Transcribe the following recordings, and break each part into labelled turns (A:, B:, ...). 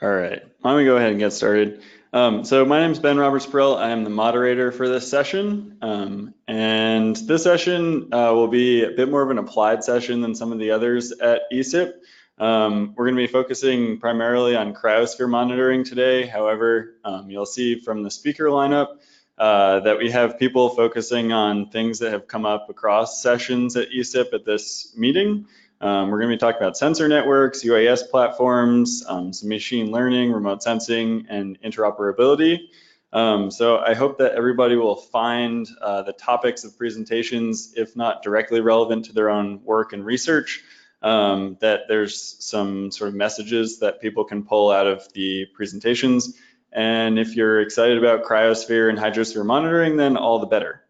A: All right, why don't we go ahead and get started? So my name is Ben Roberts-Brill. I am the moderator for this session. And this session will be a bit more of an applied session than some of the others at ESIP. We're going to be focusing primarily on cryosphere monitoring today. However, you'll see from the speaker lineup that we have people focusing on things that have come up across sessions at ESIP at this meeting. We're going to be talking about sensor networks, UAS platforms, some machine learning, remote sensing, and interoperability. So I hope that everybody will find the topics of presentations, if not directly relevant to their own work and research, that there's some sort of messages that people can pull out of the presentations. And if you're excited about cryosphere and hydrosphere monitoring, then all the better.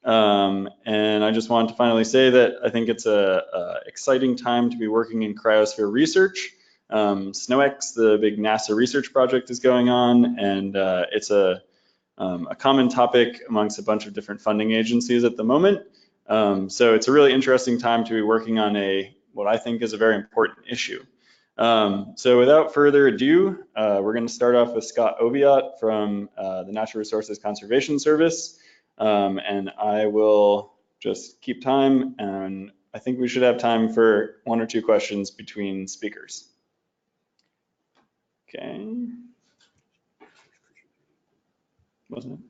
A: And I just wanted to finally say that I think it's a exciting time to be working in cryosphere research. SNOWX, the big NASA research project, is going on, and it's a common topic amongst a bunch of different funding agencies at the moment. So it's a really interesting time to be working on what I think is a very important issue. So without further ado, we're going to start off with Scott Oviatt from the Natural Resources Conservation Service. And I will just keep time, and I think we should have time for 1 or 2 questions between speakers. Okay. Wasn't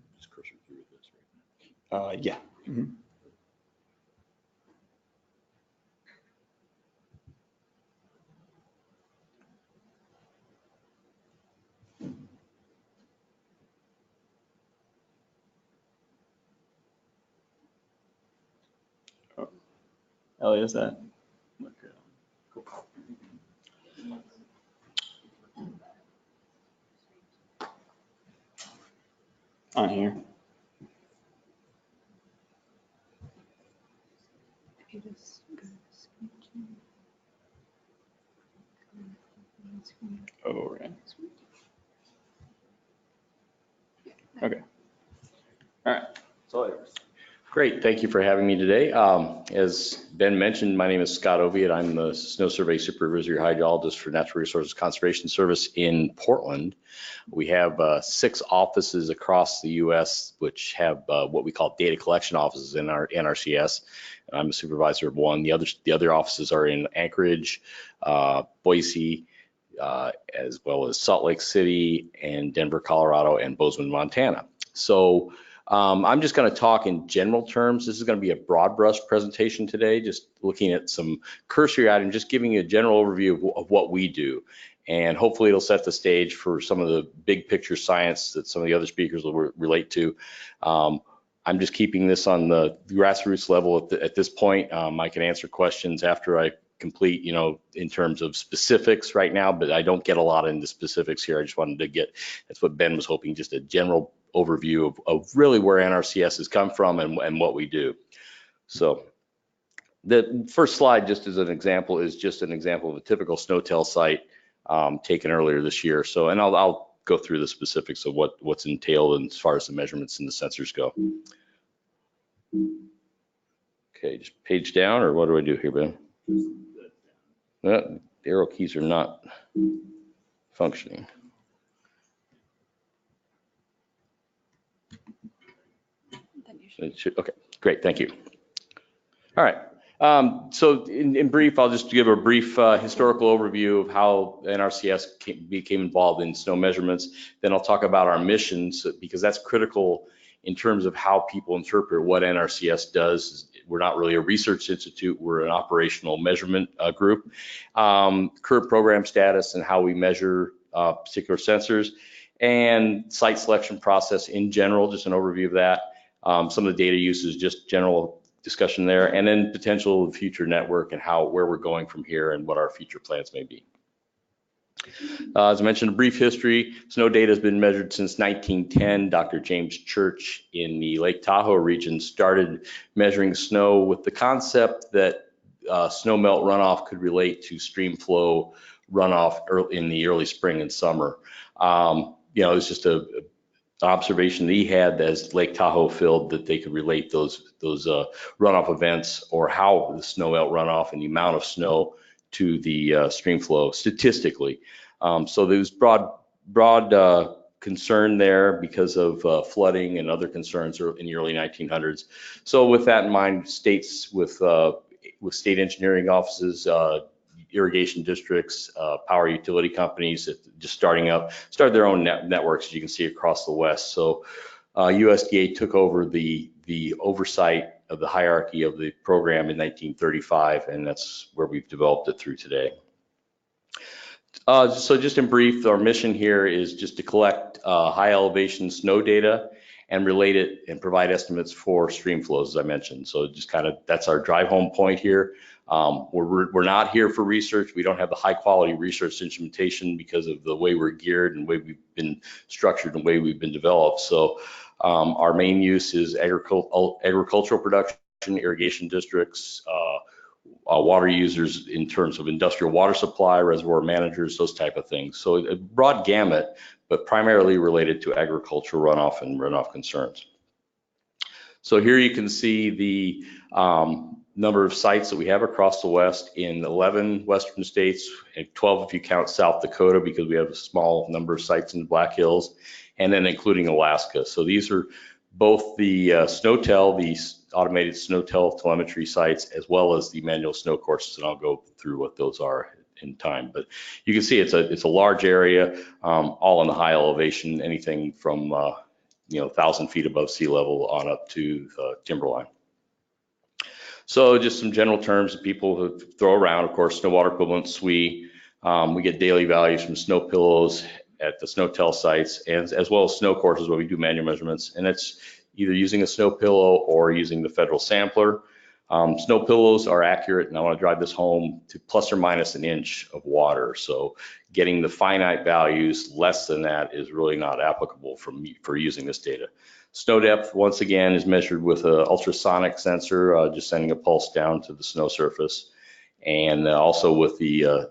A: it? Yeah. Mm-hmm. Ellie, is that? Okay. Cool. On here. Oh, right. Okay. All right. It's all yours.
B: Great, thank you for having me today. As Ben mentioned, my name is Scott Oviatt. I'm the Snow Survey Supervisory Hydrologist for Natural Resources Conservation Service in Portland. We have 6 offices across the U.S. which have what we call data collection offices in our NRCS. I'm a supervisor of one. The other offices are in Anchorage, Boise, as well as Salt Lake City, and Denver, Colorado, and Bozeman, Montana. So I'm just going to talk in general terms. This is going to be a broad brush presentation today, just looking at some cursory items, just giving you a general overview of what we do. And hopefully it'll set the stage for some of the big picture science that some of the other speakers will relate to. I'm just keeping this on the grassroots level at this point. I can answer questions after I complete, in terms of specifics right now, but I don't get a lot into specifics here. I just wanted to get, that's what Ben was hoping, just a general overview of really where NRCS has come from and what we do. So the first slide, just as an example, is just an example of a typical SNOTEL site taken earlier this year. So, and I'll go through the specifics of what's entailed as far as the measurements and the sensors go. Okay, just page down, or what do I do here, Ben? The arrow keys are not functioning. It should, okay, great, thank you. All right, so in brief, I'll just give a brief historical overview of how NRCS became involved in snow measurements. Then I'll talk about our missions, because that's critical in terms of how people interpret what NRCS does. We're not really a research institute, we're an operational measurement group. Current program status and how we measure particular sensors, and site selection process in general, just an overview of that. Some of the data uses, just general discussion there, and then potential of the future network and where we're going from here and what our future plans may be. As I mentioned, a brief history. Snow data has been measured since 1910. Dr. James Church in the Lake Tahoe region started measuring snow with the concept that snow melt runoff could relate to stream flow runoff in the early spring and summer. It was just an observation that he had as Lake Tahoe filled, that they could relate those runoff events, or how the snow melt runoff and the amount of snow, to the stream flow statistically. So there's broad concern there because of flooding and other concerns in the early 1900s. So with that in mind, states with state engineering offices, irrigation districts, power utility companies just started their own networks, as you can see across the West. So USDA took over the oversight of the hierarchy of the program in 1935, and that's where we've developed it through today. So just in brief, our mission here is just to collect high elevation snow data and relate it and provide estimates for stream flows, as I mentioned. So just kind of, that's our drive home point here. We're not here for research. We don't have the high quality research instrumentation because of the way we're geared and the way we've been structured and the way we've been developed. So our main use is agricultural production, irrigation districts, water users in terms of industrial water supply, reservoir managers, those type of things. So a broad gamut, but primarily related to agricultural runoff and runoff concerns. So here you can see the number of sites that we have across the West in 11 Western states, and 12 if you count South Dakota, because we have a small number of sites in the Black Hills, and then including Alaska. So these are both the SNOTEL, the automated SNOTEL telemetry sites, as well as the manual snow courses, and I'll go through what those are in time. But you can see it's a large area, all in the high elevation, anything from 1,000 feet above sea level on up to timberline. So just some general terms that people who throw around, of course, snow water equivalent, SWE. We get daily values from snow pillows at the SNOTEL sites, and as well as snow courses where we do manual measurements, and it's either using a snow pillow or using the federal sampler. Snow pillows are accurate, and I want to drive this home, to plus or minus an inch of water. So getting the finite values less than that is really not applicable for using this data. Snow depth, once again, is measured with an ultrasonic sensor, just sending a pulse down to the snow surface, and also with the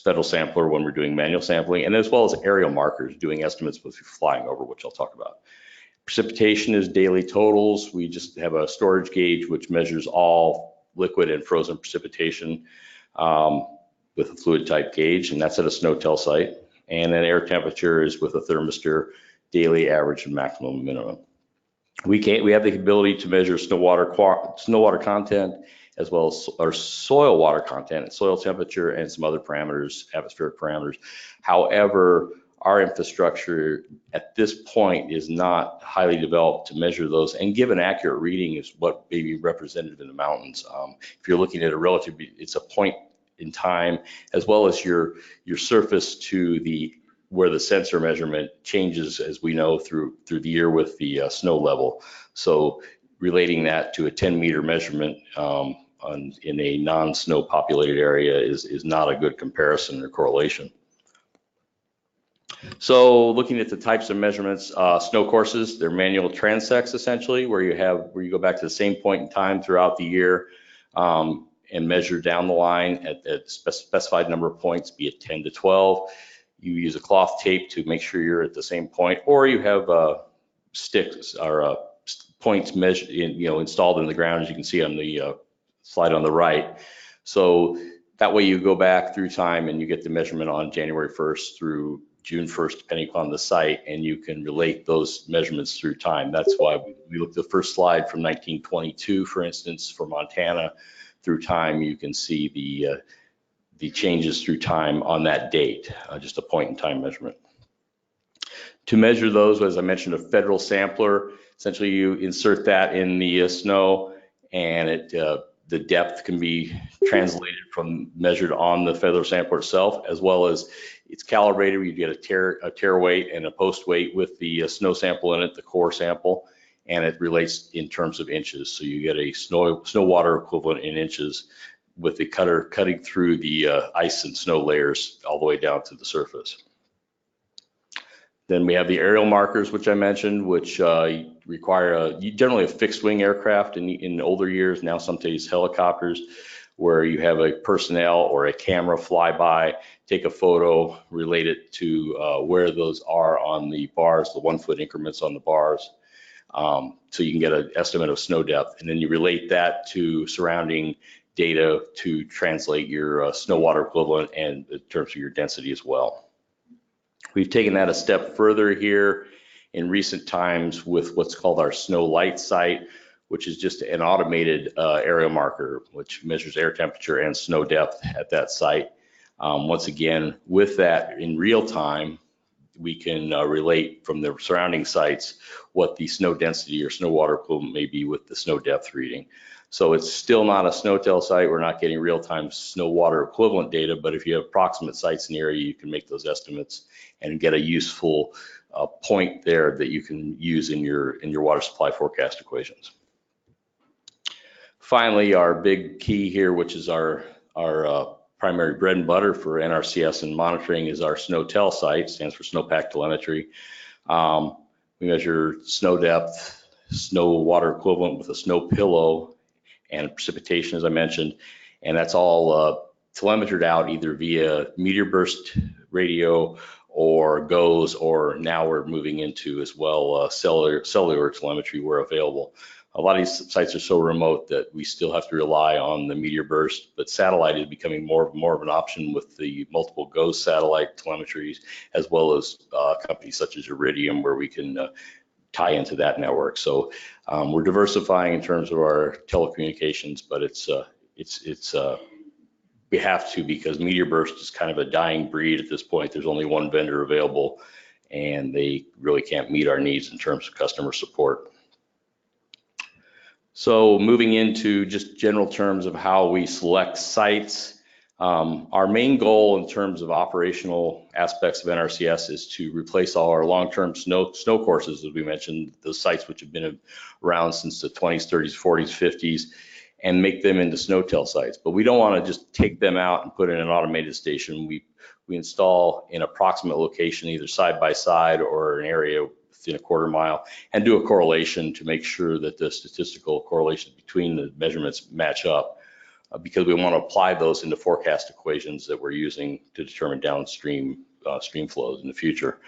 B: federal sampler when we're doing manual sampling, and as well as aerial markers doing estimates with flying over, which I'll talk about. Precipitation is daily totals. We just have a storage gauge which measures all liquid and frozen precipitation with a fluid type gauge, and that's at a SNOTEL site. And then air temperature is with a thermistor, daily, average, and maximum, minimum. We have the ability to measure snow water content, as well as our soil water content, soil temperature, and some other parameters, atmospheric parameters. However, our infrastructure at this point is not highly developed to measure those and give an accurate reading is what may be represented in the mountains. If you're looking at it's a point in time, as well as your surface to where the sensor measurement changes, as we know, through the year with the snow level. So relating that to a 10-meter measurement in a non-snow populated area is not a good comparison or correlation. So looking at the types of measurements, snow courses, they're manual transects essentially, where you go back to the same point in time throughout the year and measure down the line at specified number of points, be it 10 to 12. You use a cloth tape to make sure you're at the same point, or you have sticks or points installed in the ground, as you can see on the slide on the right. So that way you go back through time and you get the measurement on January 1st through June 1st, depending upon the site, and you can relate those measurements through time. That's why we looked at the first slide from 1922, for instance, for Montana through time. You can see the changes through time on that date, just a point in time measurement. To measure those, as I mentioned, a federal sampler, essentially you insert that in the snow, and the depth can be translated from measured on the federal sampler itself, as well as it's calibrated. You get a tare weight and a post weight with the snow sample in it, the core sample, and it relates in terms of inches. So you get a snow water equivalent in inches with the cutter cutting through the ice and snow layers all the way down to the surface. Then we have the aerial markers, which I mentioned, which require generally a fixed wing aircraft in older years, now sometimes helicopters, where you have a personnel or a camera fly by, take a photo, relate it to where those are on the bars, the 1 foot increments on the bars. So you can get an estimate of snow depth, and then you relate that to surrounding data to translate your snow water equivalent and in terms of your density as well. We've taken that a step further here in recent times with what's called our snow light site, which is just an automated area marker, which measures air temperature and snow depth at that site. Once again, with that in real time, we can relate from the surrounding sites what the snow density or snow water equivalent may be with the snow depth reading. So it's still not a SNOTEL site. We're not getting real-time snow water equivalent data, but if you have approximate sites in the area, you can make those estimates and get a useful point there that you can use in your water supply forecast equations. Finally, our big key here, which is our primary bread and butter for NRCS and monitoring, is our SNOTEL site, stands for snowpack telemetry. We measure snow depth, snow water equivalent with a snow pillow, and precipitation, as I mentioned, and that's all telemetered out either via meteor burst radio or GOES, or now we're moving into as well cellular telemetry where available. A lot of these sites are so remote that we still have to rely on the meteor burst, but satellite is becoming more of an option with the multiple GOES satellite telemetries, as well as companies such as Iridium, where we can tie into that network. So we're diversifying in terms of our telecommunications, but we have to, because meteor burst is kind of a dying breed at this point. There's only one vendor available, and they really can't meet our needs in terms of customer support. So moving into just general terms of how we select sites, our main goal in terms of operational aspects of NRCS is to replace all our long-term snow courses, as we mentioned, those sites which have been around since the 20s, 30s, 40s, 50s, and make them into SNOTEL sites. But we don't want to just take them out and put in an automated station. We install in approximate location, either side by side or an area within a quarter mile, and do a correlation to make sure that the statistical correlations between the measurements match up, because we want to apply those into forecast equations that we're using to determine downstream stream flows in the future.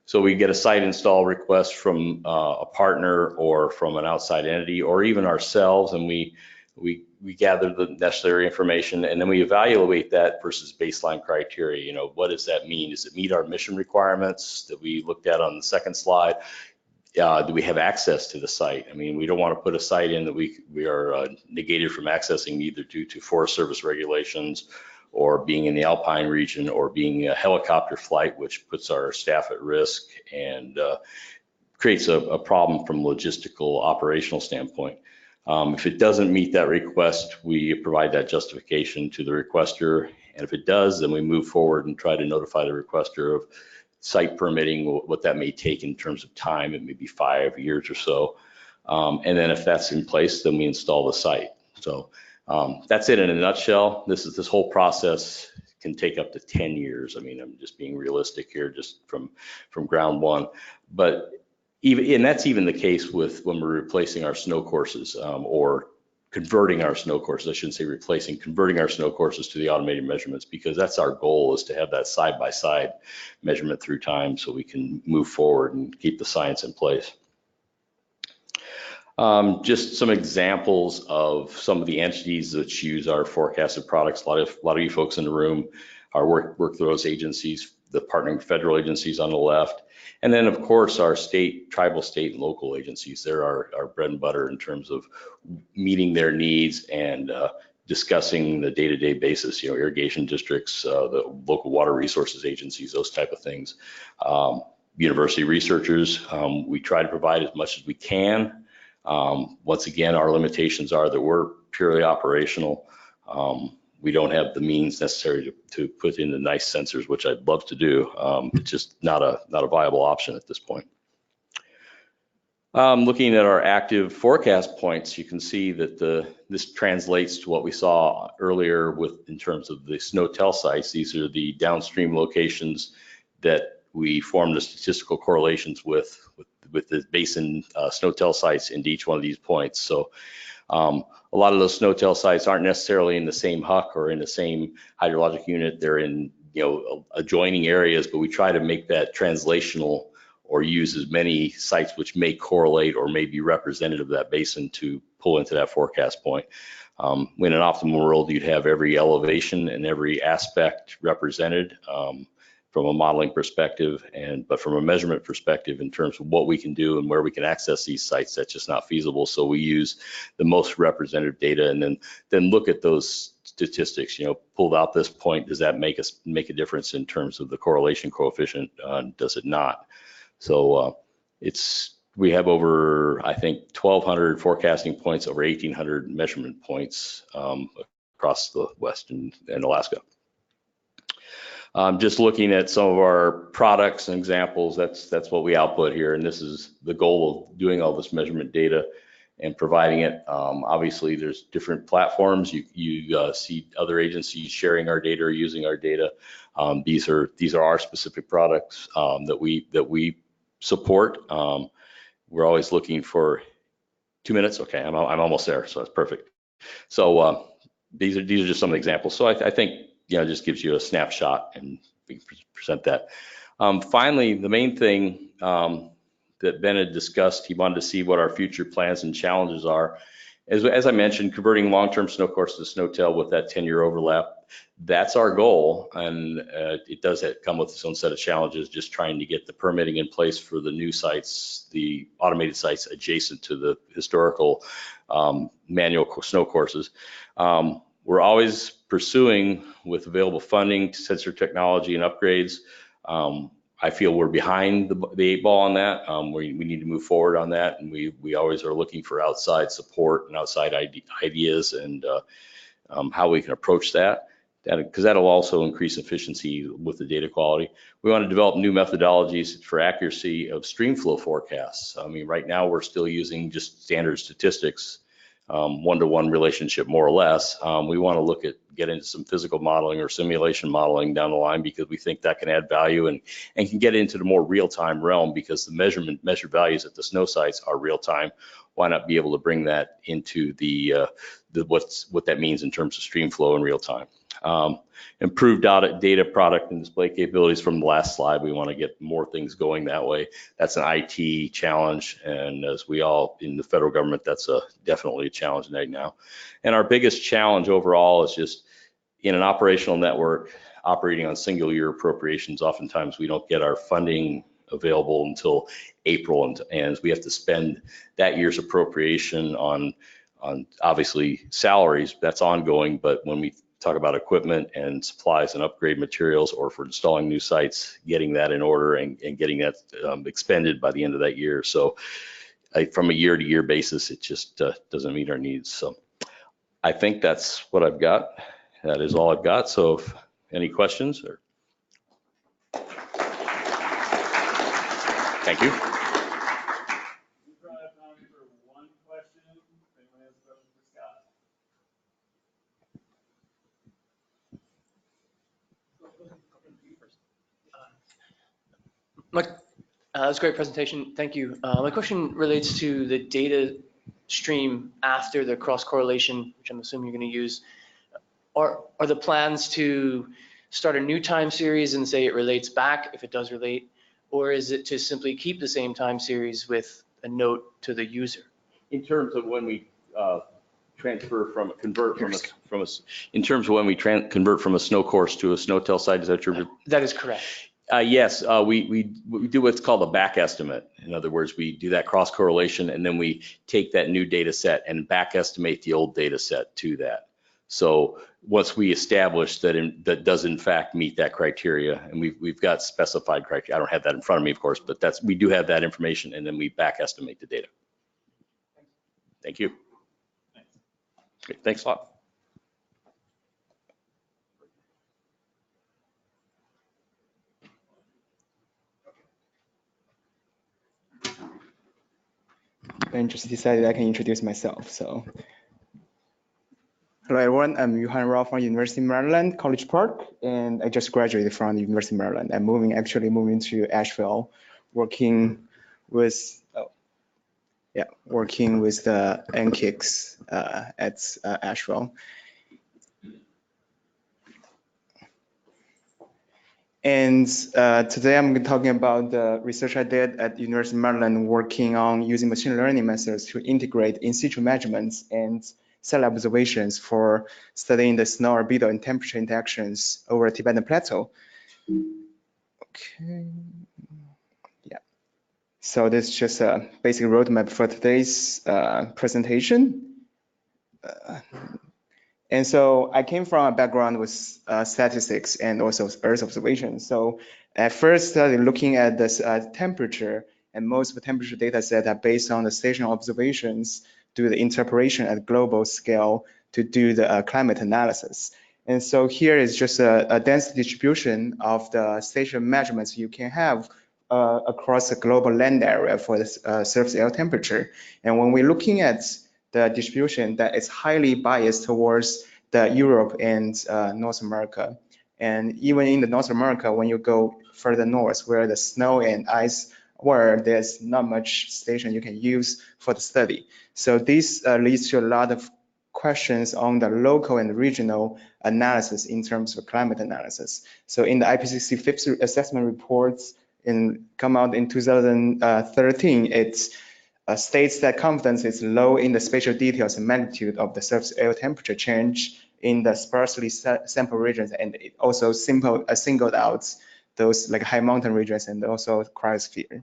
B: So we get a site install request from a partner or from an outside entity or even ourselves, and we gather the necessary information, and then we evaluate that versus baseline criteria. You know, what does that mean? Does it meet our mission requirements that we looked at on the second slide? Do we have access to the site? I mean, we don't want to put a site in that we are negated from accessing, either due to Forest Service regulations or being in the Alpine region or being a helicopter flight, which puts our staff at risk and creates a problem from logistical operational standpoint. If it doesn't meet that request, we provide that justification to the requester, and if it does, then we move forward and try to notify the requester of site permitting, what that may take in terms of time. It may be 5 years or so, and then if that's in place, then we install the site. So that's it in a nutshell. This whole process can take up to 10 years. I mean, I'm just being realistic here, just from ground one, but and that's even the case with when we're replacing our snow courses or converting our snow courses. I shouldn't say replacing, converting our snow courses to the automated measurements, because that's our goal, is to have that side-by-side measurement through time so we can move forward and keep the science in place. Just some examples of some of the entities that use our forecasted products. A lot of you folks in the room work through those agencies, the partnering federal agencies on the left. And then, of course, our state, tribal, state, and local agencies. They're our bread and butter in terms of meeting their needs and discussing the day-to-day basis, you know, irrigation districts, the local water resources agencies, those type of things. University researchers, we try to provide as much as we can. Once again, our limitations are that we're purely operational. We don't have the means necessary to put in the nice sensors, which I'd love to do. It's just not a viable option at this point. Looking at our active forecast points, you can see that this translates to what we saw earlier in terms of the SNOTEL sites. These are the downstream locations that we form the statistical correlations with the basin SNOTEL sites into each one of these points. So a lot of those SNOTEL sites aren't necessarily in the same HUC or in the same hydrologic unit. They're in, you know, adjoining areas, but we try to make that translational or use as many sites which may correlate or may be representative of that basin to pull into that forecast point. In an optimal world, you'd have every elevation and every aspect represented from a modeling perspective, but from a measurement perspective in terms of what we can do and where we can access these sites, that's just not feasible. So we use the most representative data and then look at those statistics. Pulled out this point, does that make a difference in terms of the correlation coefficient? Does it not? So we have over, I think, 1,200 forecasting points, over 1,800 measurement points across the West and Alaska. Just looking at some of our products and examples, that's what we output here, and this is the goal of doing all this measurement data and providing it. Obviously, there's different platforms. You see other agencies sharing our data or using our data. These are our specific products that we support. We're always looking for 2 minutes. Okay, I'm almost there, so that's perfect. So these are just some examples. So I think it just gives you a snapshot, and we can present that. Finally, the main thing that Ben had discussed, he wanted to see what our future plans and challenges are. As I mentioned, converting long-term snow course to snowtail with that 10-year overlap, that's our goal, and it does come with its own set of challenges, just trying to get the permitting in place for the new sites, the automated sites adjacent to the historical manual snow courses. We're always pursuing with available funding, sensor technology and upgrades. I feel we're behind the 8 ball on that. We need to move forward on that, and we always are looking for outside support and outside ideas and how we can approach that, because that'll also increase efficiency with the data quality. We want to develop new methodologies for accuracy of streamflow forecasts. I mean, right now we're still using just standard statistics, one-to-one relationship more or less. We want to get into some physical modeling or simulation modeling down the line, because we think that can add value and can get into the more real-time realm, because the measured values at the snow sites are real-time. Why not be able to bring that into what that means in terms of stream flow in real time? Improved data product and display capabilities from the last slide. We want to get more things going that way. That's an IT challenge, and as we all in the federal government, that's definitely a challenge right now. And our biggest challenge overall is just in an operational network operating on single year appropriations. Oftentimes we don't get our funding available until April, and we have to spend that year's appropriation on obviously salaries. That's ongoing, but when we talk about equipment and supplies and upgrade materials, or for installing new sites, getting that in order and getting that expended by the end of that year. So from a year-to-year basis, it just doesn't meet our needs. So I think that's what I've got. That is all I've got. So if any questions? Thank you.
C: That was a great presentation. Thank you. My question relates to the data stream after the cross correlation, which I'm assuming you're going to use. Are the plans to start a new time series and say it relates back if it does relate, or is it to simply keep the same time series with a note to the user?
B: In terms of when we convert from a snow course to a snowtail site, is that true?
C: That is correct.
B: Yes, we do what's called a back estimate. In other words, we do that cross correlation, and then we take that new data set and back estimate the old data set to that. So once we establish that that does in fact meet that criteria, and we've got specified criteria. I don't have that in front of me, of course, but we do have that information, and then we back estimate the data. Thank you. Great, thanks a lot.
D: I just decided I can introduce myself. So, hello everyone, I'm Yuhan Rao from University of Maryland, College Park, and I just graduated from the University of Maryland. I'm actually moving to Asheville, working with the NRCS at Asheville. And today I'm talking about the research I did at the University of Maryland, working on using machine learning methods to integrate in situ measurements and satellite observations for studying the snow albedo and temperature interactions over Tibetan Plateau. Okay. Yeah. So this is just a basic roadmap for today's presentation. And so I came from a background with statistics and also Earth observation. So at first started looking at this temperature, and most of the temperature data set are based on the stational observations, do the interpretation at global scale to do the climate analysis. And so here is just a density distribution of the station measurements you can have across the global land area for the surface air temperature. And when we're looking at the distribution, that is highly biased towards the Europe and North America. And even in the North America, when you go further north where the snow and ice were, there's not much station you can use for the study. So this leads to a lot of questions on the local and regional analysis in terms of climate analysis. So in the IPCC fifth assessment reports come out in 2013, it's states that confidence is low in the spatial details and magnitude of the surface air temperature change in the sparsely sampled regions, and it also singled out those like high mountain regions and also cryosphere.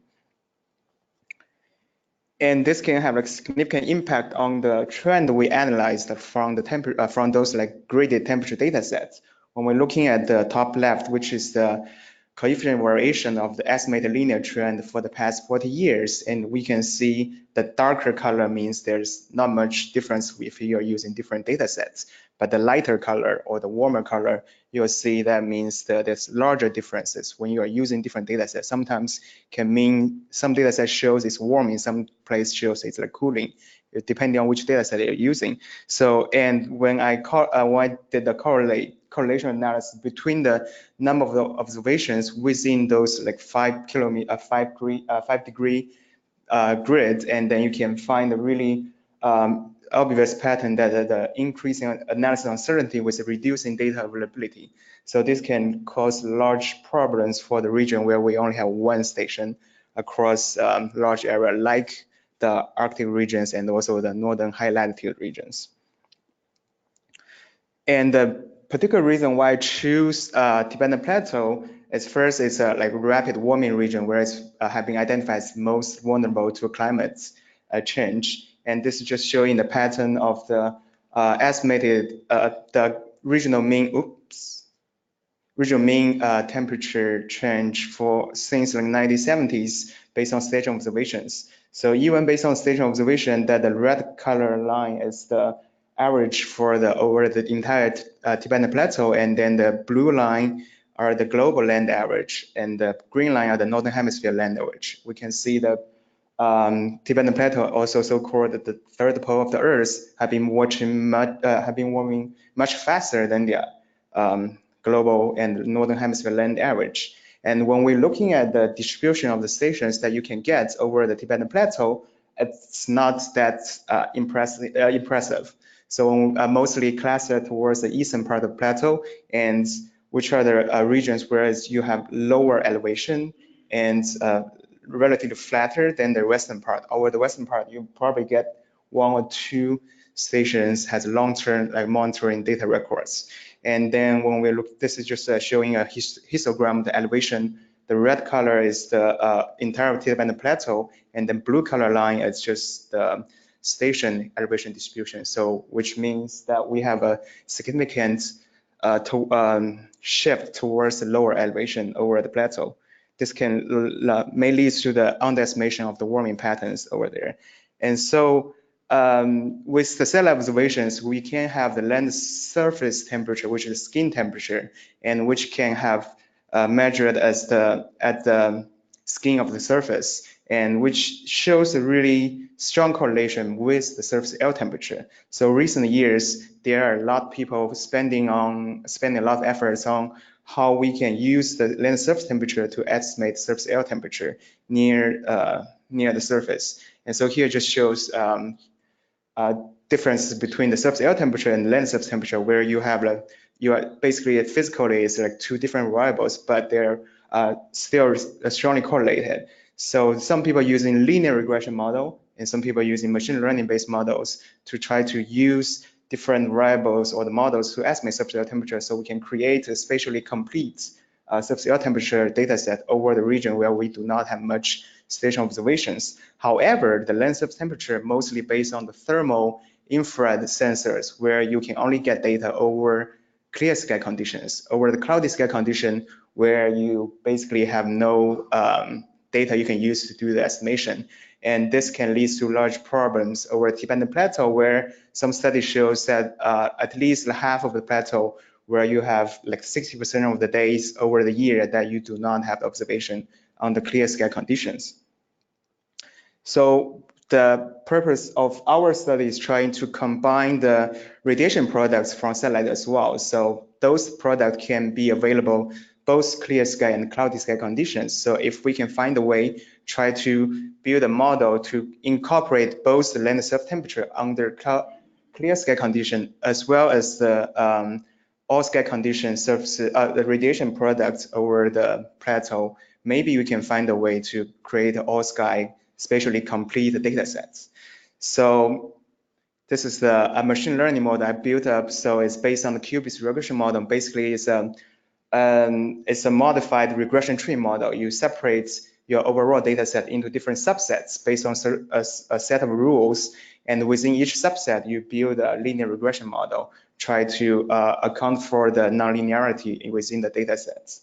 D: And this can have a significant impact on the trend we analyzed from the from those like graded temperature data sets. When we're looking at the top left, which is the coefficient variation of the estimated linear trend for the past 40 years, and we can see the darker color means there's not much difference if you're using different data sets. But the lighter color or the warmer color, you'll see that means that there's larger differences when you are using different data sets. Sometimes can mean some data set shows it's warming, some place shows it's like cooling, depending on which data set you're using. So, and when I did the correlation analysis between the number of the observations within those like 5 degree grid, and then you can find a really obvious pattern that the increasing analysis uncertainty with reducing data availability. So this can cause large problems for the region where we only have one station across large area like the Arctic regions and also the northern high latitude regions. And the particular reason why I choose Tibetan Plateau is first, it's a like rapid warming region where it's have been identified as most vulnerable to climate change. And this is just showing the pattern of the estimated the regional mean temperature change for since the 1970s based on station observations. So even based on station observation, that the red color line is the average for the over the entire Tibetan Plateau, and then the blue line are the global land average, and the green line are the northern hemisphere land average. We can see that Tibetan Plateau, also so-called the third pole of the Earth, have been warming much faster than the global and northern hemisphere land average. And when we're looking at the distribution of the stations that you can get over the Tibetan Plateau, it's not that impressive. So mostly clustered towards the eastern part of the plateau, and which are the regions where you have lower elevation and relatively flatter than the western part. Over the western part, you probably get 1 or 2 stations has long-term like monitoring data records. And then when we look, this is just showing a histogram of the elevation. The red color is the entire Tibetan Plateau, and the blue color line is just the station elevation distribution. So which means that we have a significant shift towards the lower elevation over the plateau. This may lead to the underestimation of the warming patterns over there. And so with the satellite observations, we can have the land surface temperature, which is skin temperature, and which can have measured as at the skin of the surface, and which shows a really strong correlation with the surface air temperature. So recent years, there are a lot of people spending a lot of efforts on how we can use the land surface temperature to estimate surface air temperature near the surface. And so here just shows differences between the surface air temperature and land surface temperature, where you have like basically physically it's like 2 different variables, but they're still strongly correlated. So some people using linear regression model and some people using machine learning based models to try to use different variables or the models to estimate surface air temperature, so we can create a spatially complete surface air temperature data set over the region where we do not have much stationary observations. However, the land surface temperature mostly based on the thermal infrared sensors, where you can only get data over clear sky conditions. Over the cloudy sky condition, where you basically have no data you can use to do the estimation. And this can lead to large problems over the Tibetan Plateau, where some studies shows that at least half of the plateau, where you have like 60% of the days over the year that you do not have observation on the clear sky conditions. So the purpose of our study is trying to combine the radiation products from satellite as well. So those products can be available both clear sky and cloudy sky conditions. So if we can find a way, try to build a model to incorporate both the land surface temperature under clear sky condition, as well as the all sky condition surface, the radiation products over the plateau, maybe we can find a way to create all sky spatially complete data sets. So this is the machine learning model I built up. So it's based on the Cubist regression model. Basically, it's a modified regression tree model. You separate your overall data set into different subsets based on a set of rules. And within each subset, you build a linear regression model, try to account for the nonlinearity within the data sets.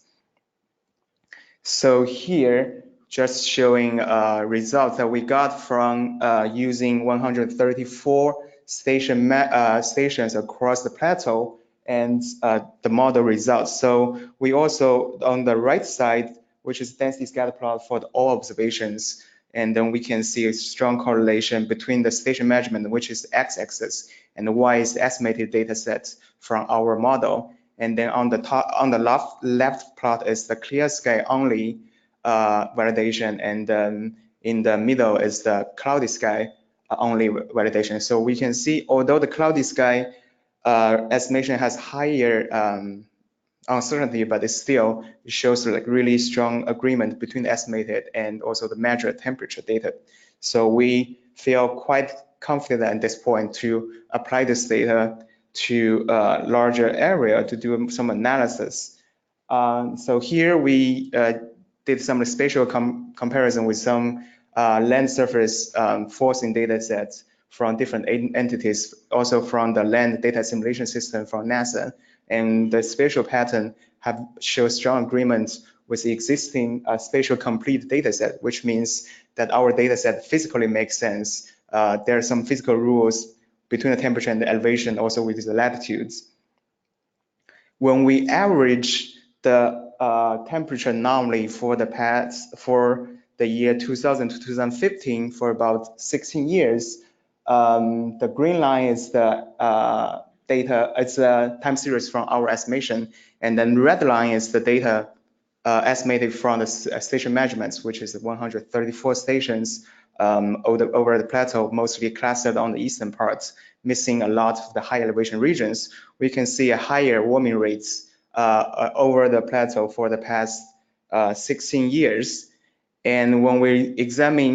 D: So here, just showing results that we got from using 134 stations across the plateau and the model results. So we also, on the right side, which is density scatter plot for all observations, and then we can see a strong correlation between the station measurement, which is the x-axis, and the y is the estimated data set from our model. And then on the top, on the left plot is the clear sky only validation, and then in the middle is the cloudy sky only validation. So we can see, although the cloudy sky estimation has higher uncertainty, but it still shows like really strong agreement between the estimated and also the measured temperature data. So we feel quite confident at this point to apply this data to a larger area to do some analysis. So here we did some spatial comparison with some land surface forcing data sets from different entities, also from the land data simulation system from NASA. And the spatial pattern have shown strong agreement with the existing spatial complete data set, which means that our data set physically makes sense. There are some physical rules between the temperature and the elevation, also with the latitudes. When we average the temperature anomaly for the year 2000 to 2015 for about 16 years, the green line is the data, it's a time series from our estimation, and then red line is the data estimated from the station measurements, which is 134 stations over the plateau, mostly clustered on the eastern parts, missing a lot of the high elevation regions. We can see a higher warming rates over the plateau for the past 16 years. And when we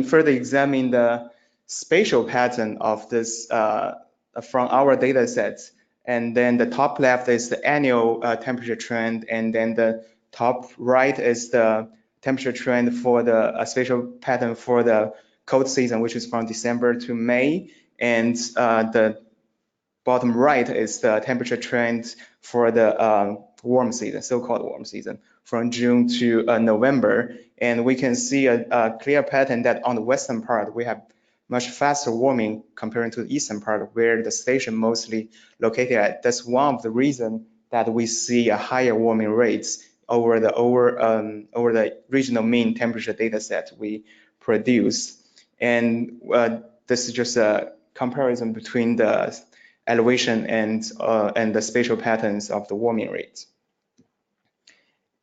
D: further examine the spatial pattern of this from our data sets, and then the top left is the annual temperature trend, and then the top right is the temperature trend for the spatial pattern for the cold season, which is from December to May, and the bottom right is the temperature trend for the warm season, so-called warm season, from June to November. And we can see a clear pattern that on the western part, we have much faster warming compared to the eastern part, where the station mostly located at. That's one of the reasons that we see a higher warming rates over the regional mean temperature data set we produce. And this is just a comparison between the elevation and the spatial patterns of the warming rates.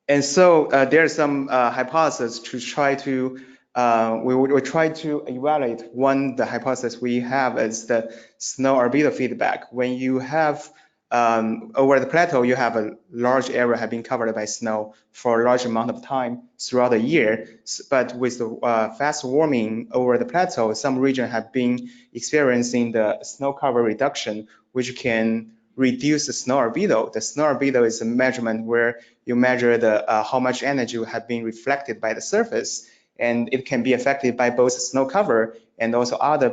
D: And so there are some hypotheses to try to we try to evaluate. One, the hypothesis we have is the snow albedo feedback. When you have over the plateau, you have a large area have been covered by snow for a large amount of time throughout the year. But with the fast warming over the plateau, some regions have been experiencing the snow cover reduction, which can reduce the snow albedo. The snow albedo is a measurement where you measure the how much energy have been reflected by the surface, and it can be affected by both snow cover and also other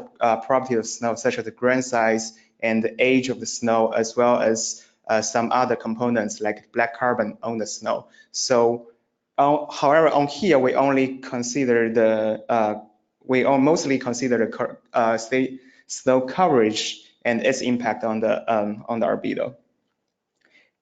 D: properties of snow, such as the grain size and the age of the snow, as well as some other components like black carbon on the snow. So, however, on here we only consider the mostly consider the state snow coverage and its impact on the albedo.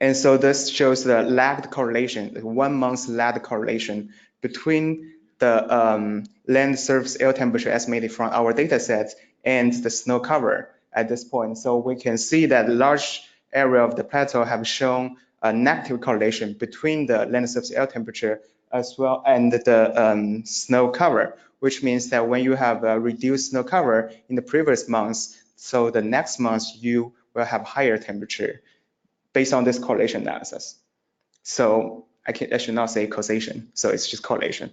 D: And so this shows the lagged correlation, the 1 month lagged correlation between the land surface air temperature estimated from our data set and the snow cover at this point. So we can see that large area of the plateau have shown a negative correlation between the land surface air temperature as well and the snow cover, which means that when you have a reduced snow cover in the previous months, so the next month you will have higher temperature based on this correlation analysis. So I should not say causation, so it's just correlation.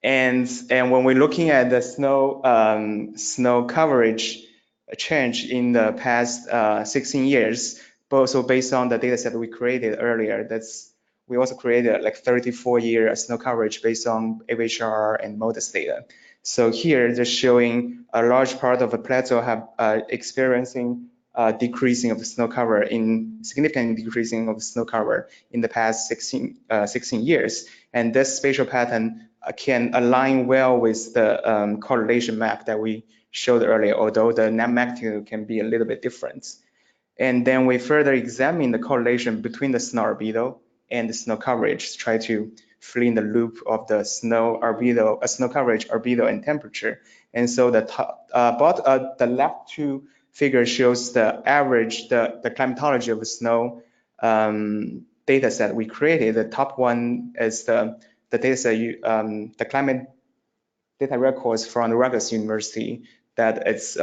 D: And when we're looking at the snow coverage change in the past 16 years, also based on the data set we created earlier, we also created like 34-year snow coverage based on AVHR and MODIS data. So here, just showing a large part of the plateau have experiencing decreasing of the snow cover, significant decreasing of the snow cover in the past 16 years. And this spatial pattern can align well with the correlation map that we showed earlier, although the net magnitude can be a little bit different. And then we further examine the correlation between the snow albedo and the snow coverage to try to fill in the loop of the snow albedo, snow coverage, albedo, and temperature. And so the left two figure shows the average, the climatology of the snow data set we created. The top one is the data set, the climate data records from the Rutgers University, that it's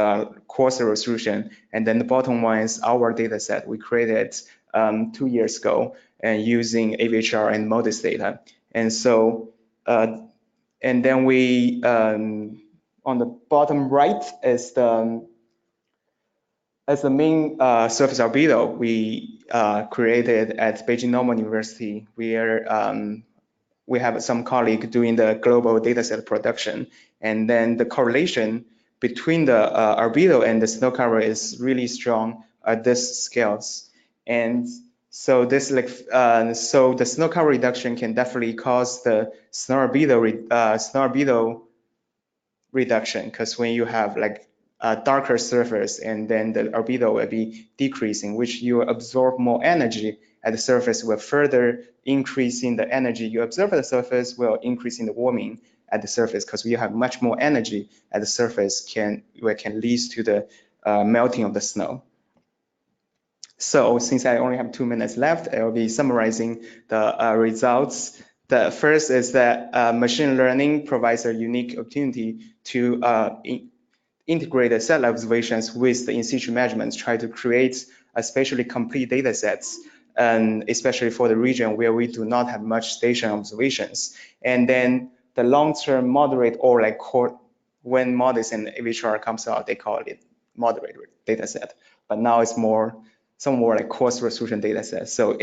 D: coarser resolution. And then the bottom one is our data set we created 2 years ago and using AVHR and MODIS data. And so, and then we, on the bottom right is the main surface albedo we created at Beijing Normal University, where we have some colleague doing the global dataset production. And then the correlation between the albedo and the snow cover is really strong at this scales. And so this so the snow cover reduction can definitely cause the snow albedo reduction, because when you have like a darker surface and then the albedo will be decreasing, which you absorb more energy at the surface, will further increasing the energy you observe at the surface, will increasing the warming at the surface, because you have much more energy at the surface where can lead to the melting of the snow. So since I only have 2 minutes left, I will be summarizing the results. The first is that machine learning provides a unique opportunity to integrate the satellite observations with the in-situ measurements, try to create a spatially complete data sets, and especially for the region where we do not have much station observations. And then the long-term moderate, or like when MODIS and AVHR comes out, they call it moderate data set. But now it's some more like coarse resolution data set. So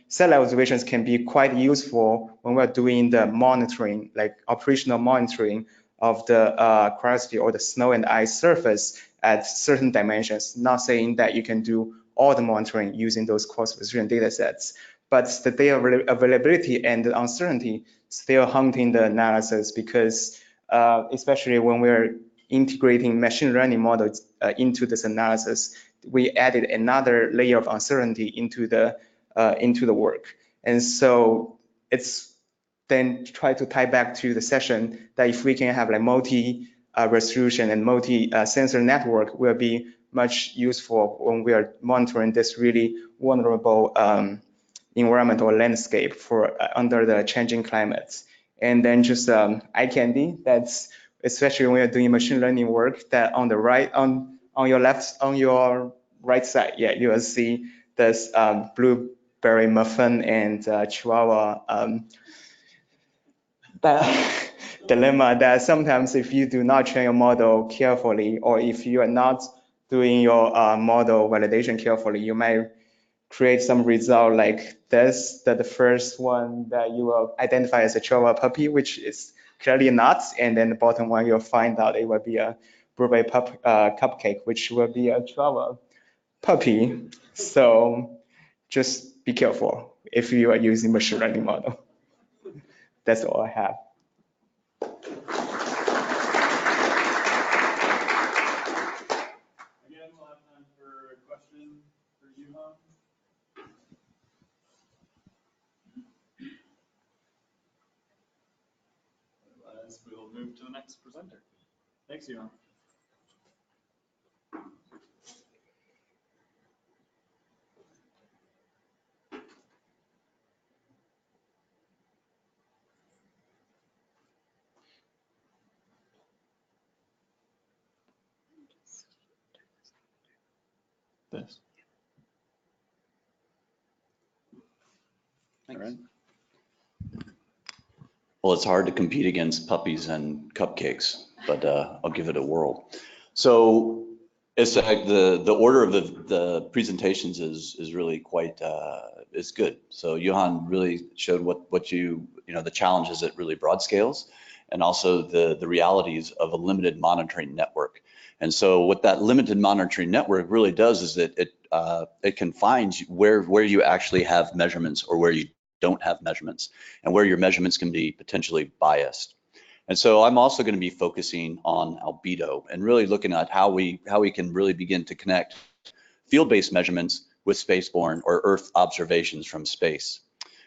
D: satellite observations can be quite useful when we're doing the monitoring, like operational monitoring of the cryosphere or the snow and ice surface at certain dimensions. Not saying that you can do all the monitoring using those coarse resolution data sets, but the data availability and the uncertainty still haunting the analysis, because especially when we're integrating machine learning models into this analysis, we added another layer of uncertainty into the work. And so it's then try to tie back to the session that if we can have like multi-resolution and multi-sensor network, will be much useful when we are monitoring this really vulnerable environmental landscape for under the changing climates. And then just eye candy, that's especially when you're doing machine learning work, that on the right, on your left, on your right side, yeah, you will see this blueberry muffin and Chihuahua dilemma that sometimes if you do not train your model carefully, or if you are not doing your model validation carefully, you might create some result like this, that the first one that you will identify as a Chihuahua puppy, which is clearly not, and then the bottom one you'll find out it will be a blueberry cupcake, which will be a Chihuahua puppy. So just be careful if you are using machine learning model. That's all I have.
A: Again, we'll have time for a question for you, Yuhan. Otherwise, we'll move to the next presenter. Thanks, Yuhan. This.
E: Thanks.
A: All right.
E: Well, it's hard to compete against puppies and cupcakes, but I'll give it a whirl. So it's the order of the presentations is really quite is good. So Johan really showed what the challenges at really broad scales, and also the realities of a limited monitoring network. And so what that limited monitoring network really does is that it confines where you actually have measurements or where you don't have measurements, and where your measurements can be potentially biased. And so I'm also going to be focusing on albedo and really looking at how we can really begin to connect field-based measurements with spaceborne or Earth observations from space.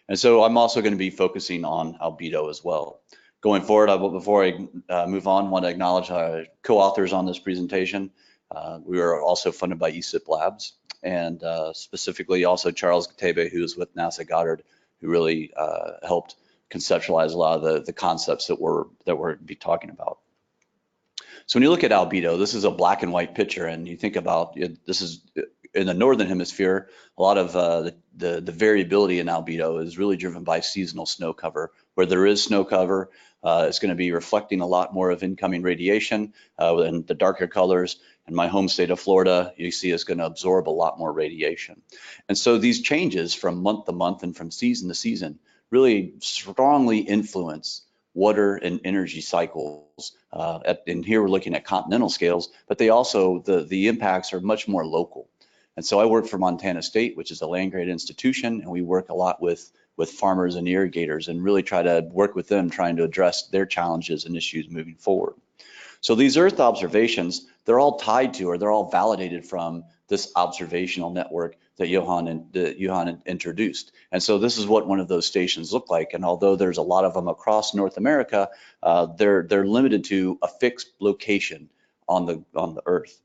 E: And so I'm also going to be focusing on albedo as well. Going forward, before I move on, I want to acknowledge our co-authors on this presentation. We are also funded by ESIP Labs, and specifically also Charles Gatebe, who's with NASA Goddard, who really helped conceptualize a lot of the concepts that we're be talking about. So when you look at albedo, this is a black and white picture, and you think about this is in the northern hemisphere. A lot of the variability in albedo is really driven by seasonal snow cover. Where there is snow cover, it's going to be reflecting a lot more of incoming radiation, and the darker colors. In my home state of Florida, you see it's going to absorb a lot more radiation. And so these changes from month to month and from season to season really strongly influence water and energy cycles. And here we're looking at continental scales, but they also, the impacts are much more local. And so I work for Montana State, which is a land grant institution, and we work a lot with farmers and irrigators and really try to work with them trying to address their challenges and issues moving forward. So these Earth observations, they're all tied to, or they're all validated from this observational network that Johan introduced. And so this is what one of those stations look like. And although there's a lot of them across North America, they're limited to a fixed location on the Earth.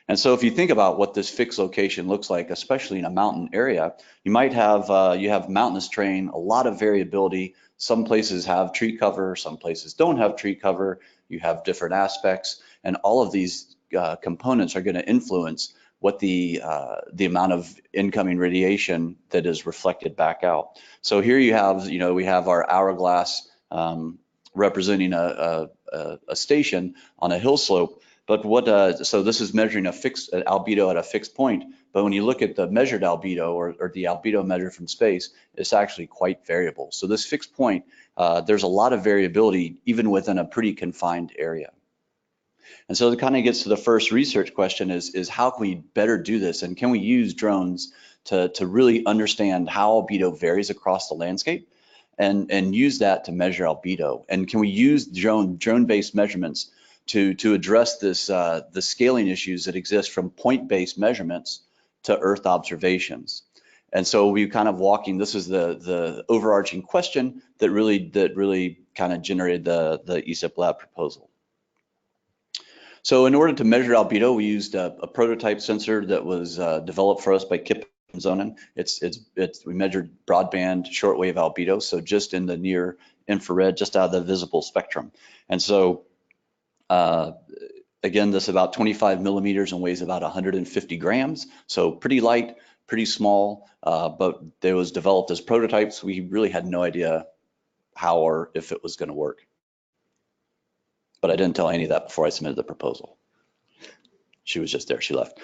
E: And so if you think about what this fixed location looks like, especially in a mountain area, you might have you have mountainous terrain, a lot of variability. Some places have tree cover, some places don't have tree cover. You have different aspects, and all of these components are going to influence what the amount of incoming radiation that is reflected back out. So here you have, we have our hourglass representing a station on a hill slope. But so this is measuring a fixed albedo at a fixed point. But when you look at the measured albedo or the albedo measured from space, it's actually quite variable. So this fixed point, there's a lot of variability even within a pretty confined area. And so it kind of gets to the first research question is how can we better do this? And can we use drones to really understand how albedo varies across the landscape and use that to measure albedo? And can we use drone-based measurements to address this the scaling issues that exist from point-based measurements to Earth observations? And so we kind of this is the overarching question that really kind of generated the ESIP lab proposal. So in order to measure albedo, we used a prototype sensor that was developed for us by Kip and Zonen. We measured broadband shortwave albedo, so just in the near infrared, just out of the visible spectrum. And so Again, this is about 25 millimeters and weighs about 150 grams. So pretty light, pretty small, but it was developed as prototypes. We really had no idea how or if it was going to work. But I didn't tell Annie that before I submitted the proposal. She was just there, she left.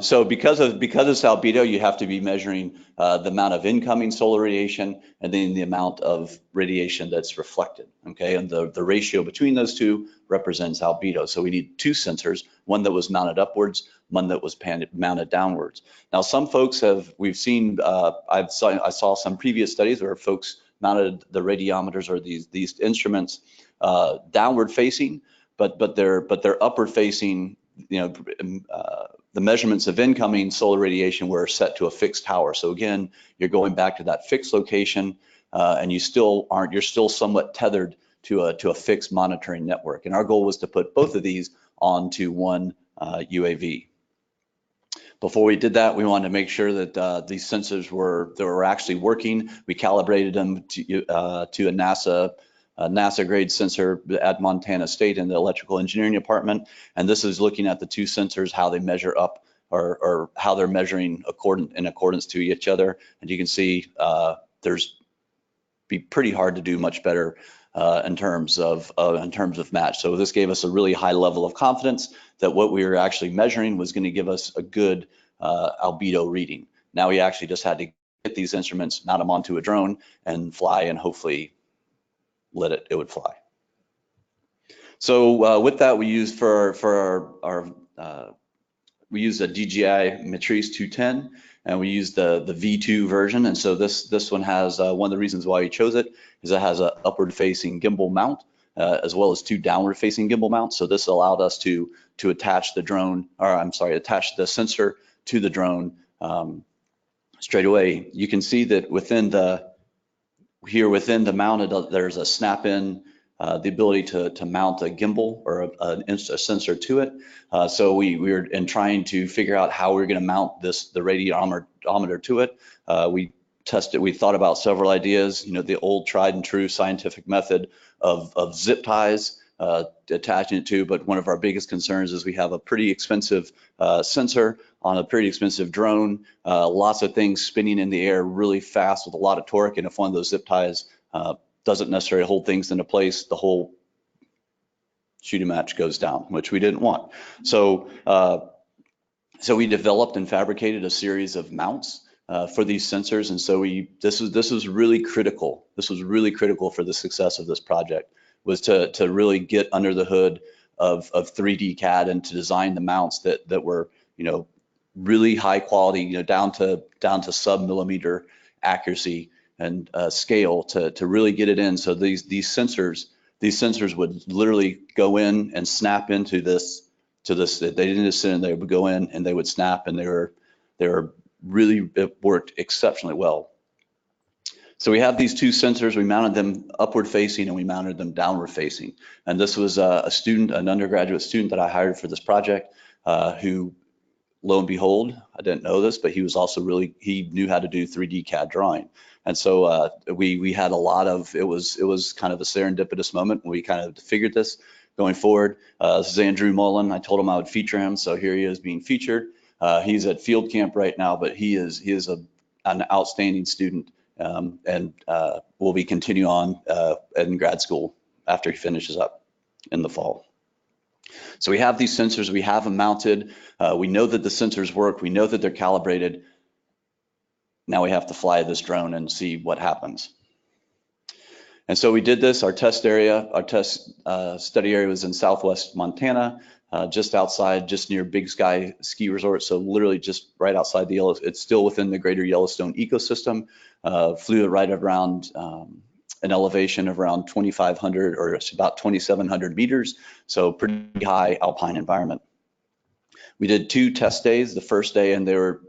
E: So because it's albedo, you have to be measuring the amount of incoming solar radiation and then the amount of radiation that's reflected, okay? And the ratio between those two represents albedo. So we need two sensors, one that was mounted upwards, one that was mounted downwards. Now some folks we've seen, I saw some previous studies where folks mounted the radiometers or these instruments downward facing, but they're upward facing. The measurements of incoming solar radiation were set to a fixed tower. So again, you're going back to that fixed location, and you're still somewhat tethered to a fixed monitoring network. And our goal was to put both of these onto one UAV. Before we did that, we wanted to make sure that these sensors were actually working. We calibrated them to a NASA grade sensor at Montana State in the electrical engineering department. And this is looking at the two sensors, how they measure up or how they're measuring in accordance to each other. And you can see be pretty hard to do much better in terms of match. So this gave us a really high level of confidence that what we were actually measuring was going to give us a good albedo reading. Now we actually just had to get these instruments, mount them onto a drone and fly, and hopefully it would fly. So with that, we used we used a DJI Matrice 210, and we used the V2 version. And so this one has one of the reasons why we chose it is it has an upward facing gimbal mount as well as two downward facing gimbal mounts. So this allowed us to attach attach the sensor to the drone straight away. You can see that within the mounted, there's a snap-in, the ability to mount a gimbal or a sensor to it. So we were trying to figure out how we're going to mount the radiometer to it. We thought about several ideas, the old tried and true scientific method of zip ties, attaching it to, but one of our biggest concerns is we have a pretty expensive sensor on a pretty expensive drone, lots of things spinning in the air really fast with a lot of torque, and if one of those zip ties doesn't necessarily hold things into place, the whole shooting match goes down, which we didn't want. So we developed and fabricated a series of mounts for these sensors, and so this was really critical. This was really critical for the success of this project, was to really get under the hood of 3D CAD and to design the mounts that were really high quality, down to sub-millimeter accuracy and scale to really get it in. So these sensors would literally go in and snap into this. They didn't just sit in, they would go in and they would snap, and they were really, it worked exceptionally well. So we have these two sensors. We mounted them upward facing and we mounted them downward facing. And this was an undergraduate student that I hired for this project, who, lo and behold, I didn't know this, but he was also he knew how to do 3D CAD drawing. And so we had a lot of, it was kind of a serendipitous moment when we kind of figured this going forward. This is Andrew Mullen. I told him I would feature him, so here he is being featured. He's at field camp right now, but he is an outstanding student, and will be continuing on in grad school after he finishes up in the fall. So we have these sensors, we have them mounted. We know that the sensors work. We know that they're calibrated. Now we have to fly this drone and see what happens. And so we did this. Our test study area was in Southwest Montana, just outside, just near Big Sky Ski Resort. So literally just right outside it's still within the greater Yellowstone ecosystem. Flew it right around an elevation of around 2,500 or it's about 2,700 meters. So pretty high alpine environment. We did 2 test days. The first day, and they were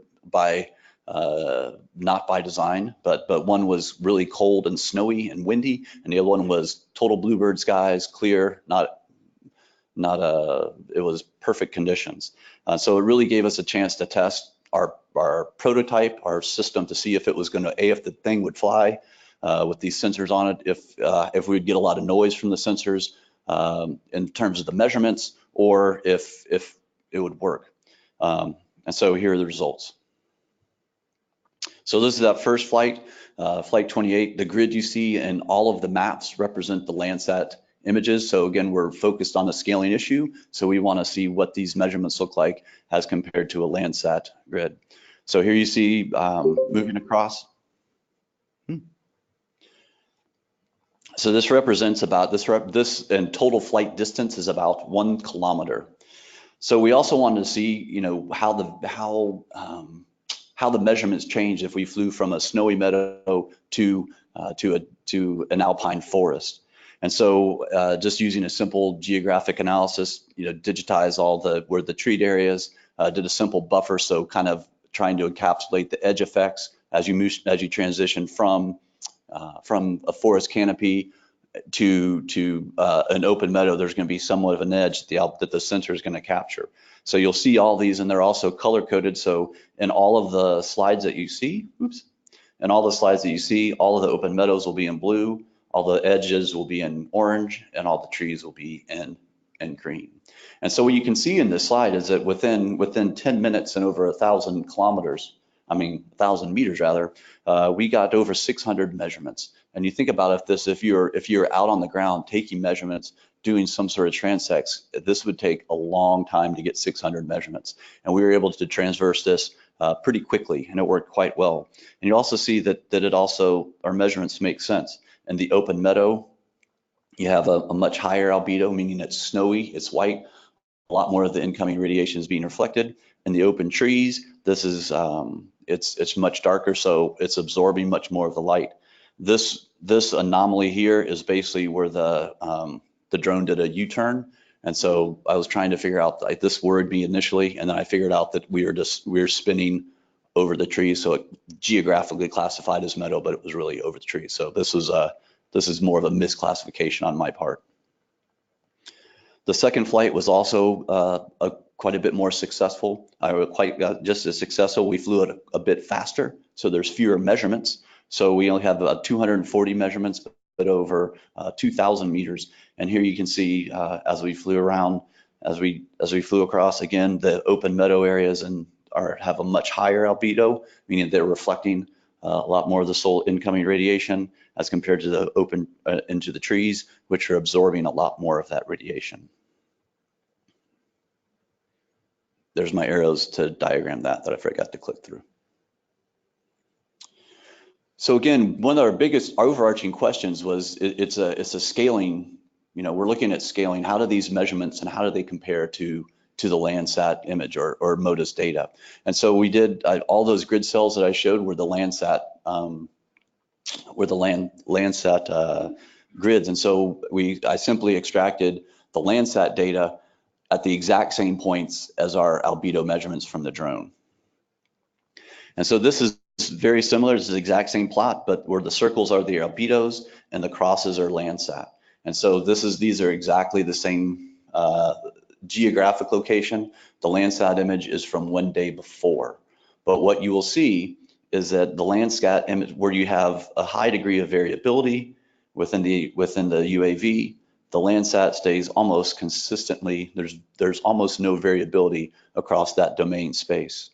E: not by design, but one was really cold and snowy and windy, and the other one was total bluebird skies, clear, it was perfect conditions. So it really gave us a chance to test our prototype, our system, to see if it was going to, if the thing would fly with these sensors on it, if we would get a lot of noise from the sensors in terms of the measurements, or if it would work. And so here are the results. So this is that first flight, flight 28. The grid you see and all of the maps represent the Landsat images. So again, we're focused on the scaling issue. So we want to see what these measurements look like as compared to a Landsat grid. So here you see moving across. So this represents about this and total flight distance is about 1 kilometer. So we also wanted to see, you know, how the measurements change if we flew from a snowy meadow to an alpine forest. And so just using a simple geographic analysis, you know, digitize all where the treat areas, did a simple buffer, so kind of trying to encapsulate the edge effects as you transition from a forest canopy to an open meadow. There's going to be somewhat of an edge that the sensor is going to capture. So you'll see all these, and they're also color coded. So in all of the slides that you see, all of the open meadows will be in blue, all the edges will be in orange, and all the trees will be in green. And so what you can see in this slide is that within 10 minutes and over 1,000 meters rather, we got over 600 measurements. And you think about if you're out on the ground taking measurements, doing some sort of transects, this would take a long time to get 600 measurements. And we were able to transverse this pretty quickly, and it worked quite well. And you also see that our measurements make sense. In the open meadow, you have a much higher albedo, meaning it's snowy, it's white. A lot more of the incoming radiation is being reflected. In the open trees, this is it's much darker, so it's absorbing much more of the light. This anomaly here is basically where the drone did a U-turn, and so I was trying to figure out, like, this worried me initially, and then I figured out that we were spinning over the trees, so it geographically classified as meadow, but it was really over the trees. So this is more of a misclassification on my part. The second flight was also quite a bit more successful. Just as successful. We flew it a bit faster, so there's fewer measurements. So we only have about 240 measurements, but over 2,000 meters. And here you can see as we flew around, as we flew across, again, the open meadow areas have a much higher albedo, meaning they're reflecting a lot more of the solar incoming radiation as compared to the open into the trees, which are absorbing a lot more of that radiation. There's my arrows to diagram that I forgot to click through. So again, one of our biggest overarching questions was it's a scaling, you know, we're looking at scaling. How do these measurements and how do they compare to the Landsat image or MODIS data? And so we did all those grid cells that I showed were the Landsat grids. And so I simply extracted the Landsat data at the exact same points as our albedo measurements from the drone. And so this is very similar. It's the exact same plot, but where the circles are the albedos and the crosses are Landsat. And so these are exactly the same geographic location. The Landsat image is from one day before. But what you will see is that the Landsat image, where you have a high degree of variability within the UAV, the Landsat stays almost consistently. There's almost no variability across that domain space.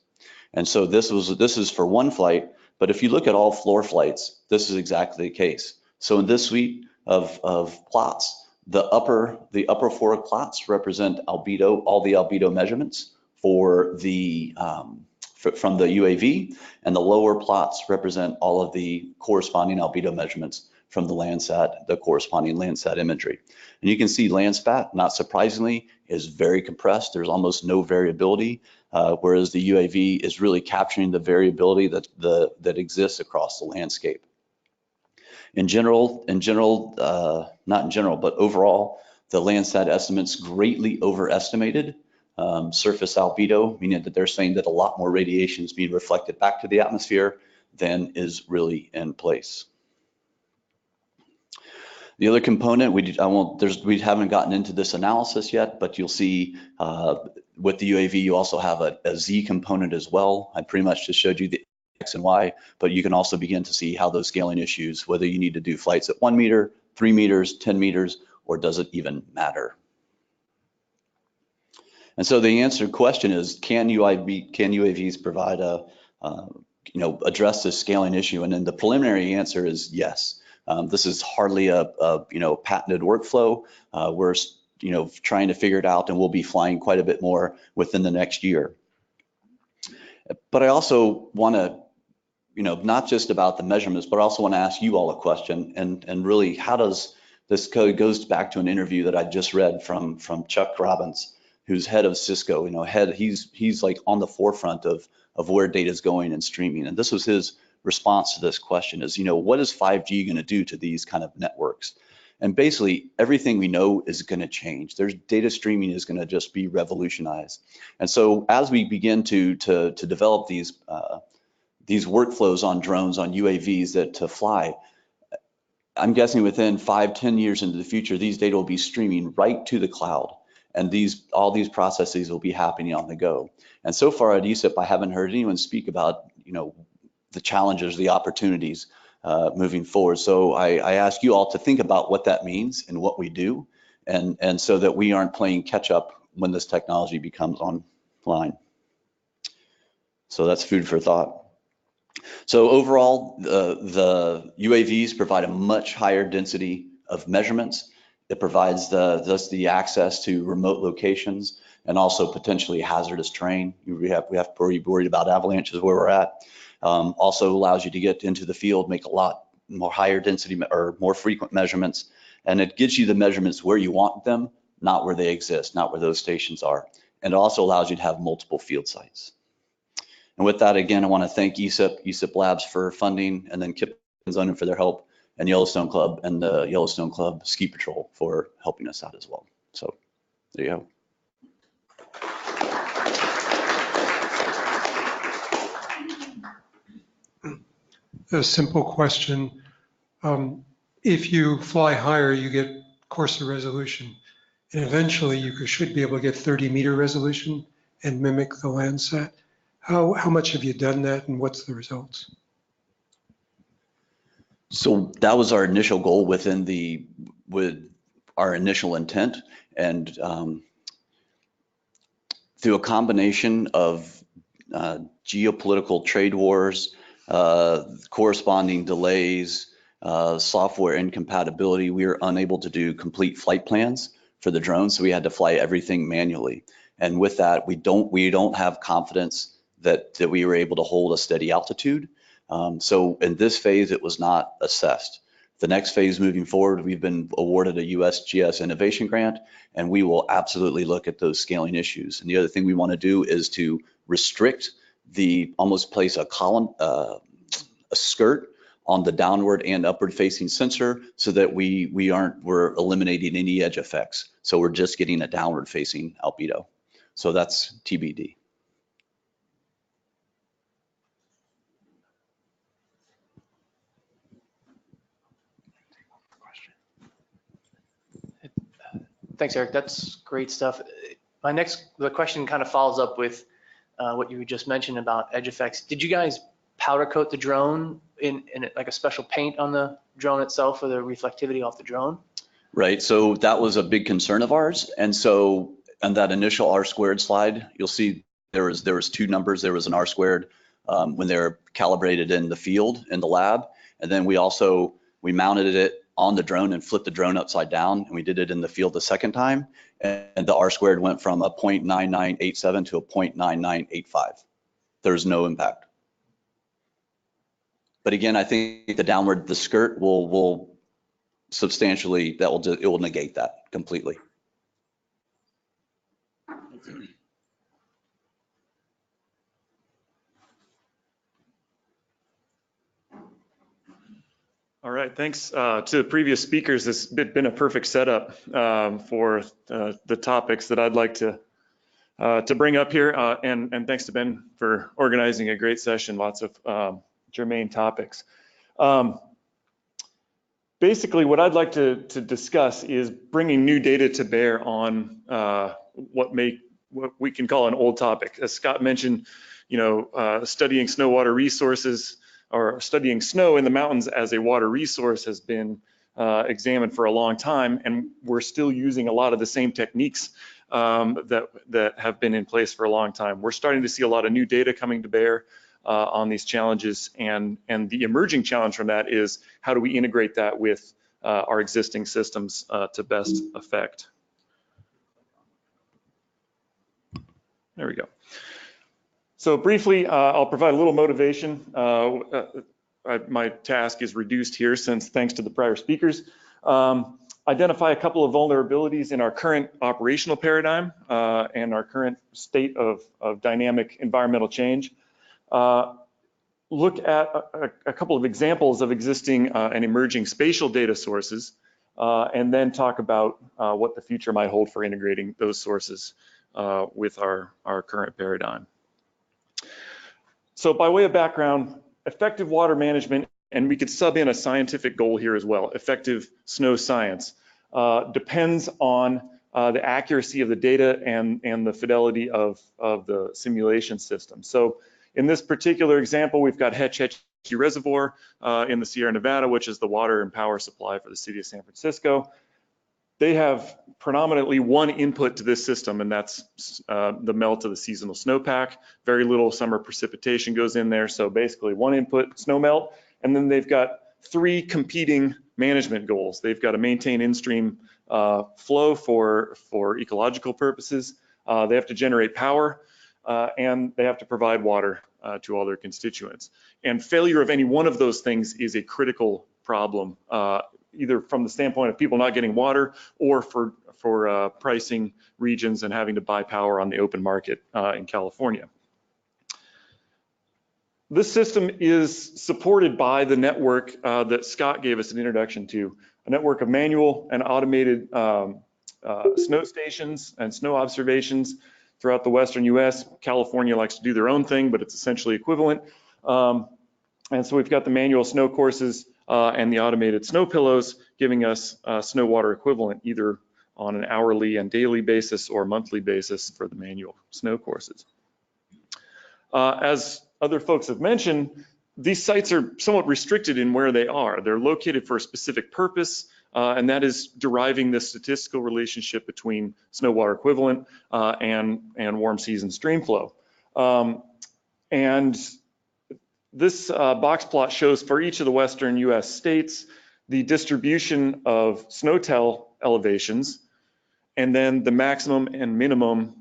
E: And so this is for one flight, but if you look at all floor flights, this is exactly the case. So in this suite of plots, the upper four plots represent albedo, all the albedo measurements for from the UAV, and the lower plots represent all of the corresponding albedo measurements from the Landsat, the corresponding Landsat imagery. And you can see Landsat, not surprisingly, is very compressed. There's almost no variability, whereas the UAV is really capturing the variability that exists across the landscape. Not in general, but overall, the Landsat estimates greatly overestimated surface albedo, meaning that they're saying that a lot more radiation is being reflected back to the atmosphere than is really in place. The other component, we haven't gotten into this analysis yet, but you'll see with the UAV, you also have a Z component as well. I pretty much just showed you the X and Y, but you can also begin to see how those scaling issues, whether you need to do flights at 1 meter, 3 meters, 10 meters, or does it even matter? And so the answer question is, can UAVs provide address this scaling issue? And then the preliminary answer is yes. This is hardly a patented workflow. We're trying to figure it out, and we'll be flying quite a bit more within the next year. But I also want to, not just about the measurements, but I also want to ask you all a question, and really, how does this code goes back to an interview that I just read from Chuck Robbins, who's head of Cisco. He's like on the forefront of where data is going and streaming. And this was his response to this question is, what is 5G going to do to these kind of networks? And basically everything we know is going to change. There's data streaming is going to just be revolutionized. And so as we begin to develop these workflows on drones, on UAVs to fly, I'm guessing within 5-10 years into the future, these data will be streaming right to the cloud, and all these processes will be happening on the go. And so far at ESIP, I haven't heard anyone speak about the challenges, the opportunities moving forward. So I ask you all to think about what that means and what we do, and so that we aren't playing catch up when this technology becomes online. So that's food for thought. So overall, the UAVs provide a much higher density of measurements. It provides thus the access to remote locations and also potentially hazardous terrain. We have to be worried about avalanches where we're at. Also allows you to get into the field, make a lot more higher density or more frequent measurements, and it gives you the measurements where you want them, not where they exist, not where those stations are. And it also allows you to have multiple field sites. And with that, again, I want to thank ESIP Labs for funding, and then Kip and Zonin for their help, and Yellowstone Club and the Yellowstone Club Ski Patrol for helping us out as well. So there you go.
F: A simple question. If you fly higher, you get coarser resolution, and eventually you should be able to get 30-meter resolution and mimic the Landsat. How much have you done that, and what's the results?
E: So that was our initial goal with our initial intent, and through a combination of geopolitical trade wars, corresponding delays, software incompatibility, we were unable to do complete flight plans for the drones, so we had to fly everything manually. And with that, we don't have confidence that we were able to hold a steady altitude. So in this phase, it was not assessed. The next phase moving forward, we've been awarded a USGS innovation grant, and we will absolutely look at those scaling issues. And the other thing we want to do is to restrict almost place a column, a skirt on the downward and upward facing sensor, so that we're eliminating any edge effects. So we're just getting a downward facing albedo. So that's TBD.
C: Thanks, Eric. That's great stuff. The question kind of follows up with what you just mentioned about edge effects. Did you guys powder coat the drone in like a special paint on the drone itself for the reflectivity off the drone? Right. So that was a big concern of ours. And so on that initial R² slide, you'll see there was two numbers. There was an R² when they're calibrated in the field in the lab, and then we mounted it on the drone and flipped the drone upside down, and we did it in the field the second time, and the R² went from a 0.9987 to a 0.9985. There's no impact. But again, I think the skirt will substantially, it will negate that completely.
G: All right, thanks to the previous speakers. This has been a perfect setup for the topics that I'd like to bring up here. And thanks to Ben for organizing a great session, lots of germane topics. Basically, what I'd like to discuss is bringing new data to bear on what we can call an old topic. As Scott mentioned, studying snow water resources, or studying snow in the mountains as a water resource, has been examined for a long time, and we're still using a lot of the same techniques that have been in place for a long time. We're starting to see a lot of new data coming to bear on these challenges, and the emerging challenge from that is how do we integrate that with our existing systems to best effect. There we go. So briefly, I'll provide a little motivation. My task is reduced here since thanks to the prior speakers. Identify a couple of vulnerabilities in our current operational paradigm and our current state of dynamic environmental change. Look at a couple of examples of existing and emerging spatial data sources, and then talk about what the future might hold for integrating those sources with our current paradigm. So by way of background, effective water management, and we could sub in a scientific goal here as well, effective snow science, depends on the accuracy of the data and the fidelity of the simulation system. So in this particular example, we've got Hetch Hetchy Reservoir in the Sierra Nevada, which is the water and power supply for the city of San Francisco. They have predominantly one input to this system, and that's the melt of the seasonal snowpack. Very little summer precipitation goes in there, so basically one input, snow melt, and then they've got three competing management goals. They've got to maintain in-stream flow for ecological purposes. They have to generate power, and they have to provide water to all their constituents. And failure of any one of those things is a critical problem, either from the standpoint of people not getting water or for pricing regions and having to buy power on the open market in California. This system is supported by the network that Scott gave us an introduction to, a network of manual and automated snow stations and snow observations throughout the Western US. California likes to do their own thing, but it's essentially equivalent. And so we've got the manual snow courses and the automated snow pillows giving us snow water equivalent either on an hourly and daily basis or monthly basis for the manual snow courses. As other folks have mentioned, these sites are somewhat restricted in where they are. They're located for a specific purpose, and that is deriving the statistical relationship between snow water equivalent and warm season stream flow. And this box plot shows for each of the Western US states the distribution of snow-tell elevations and then the maximum and minimum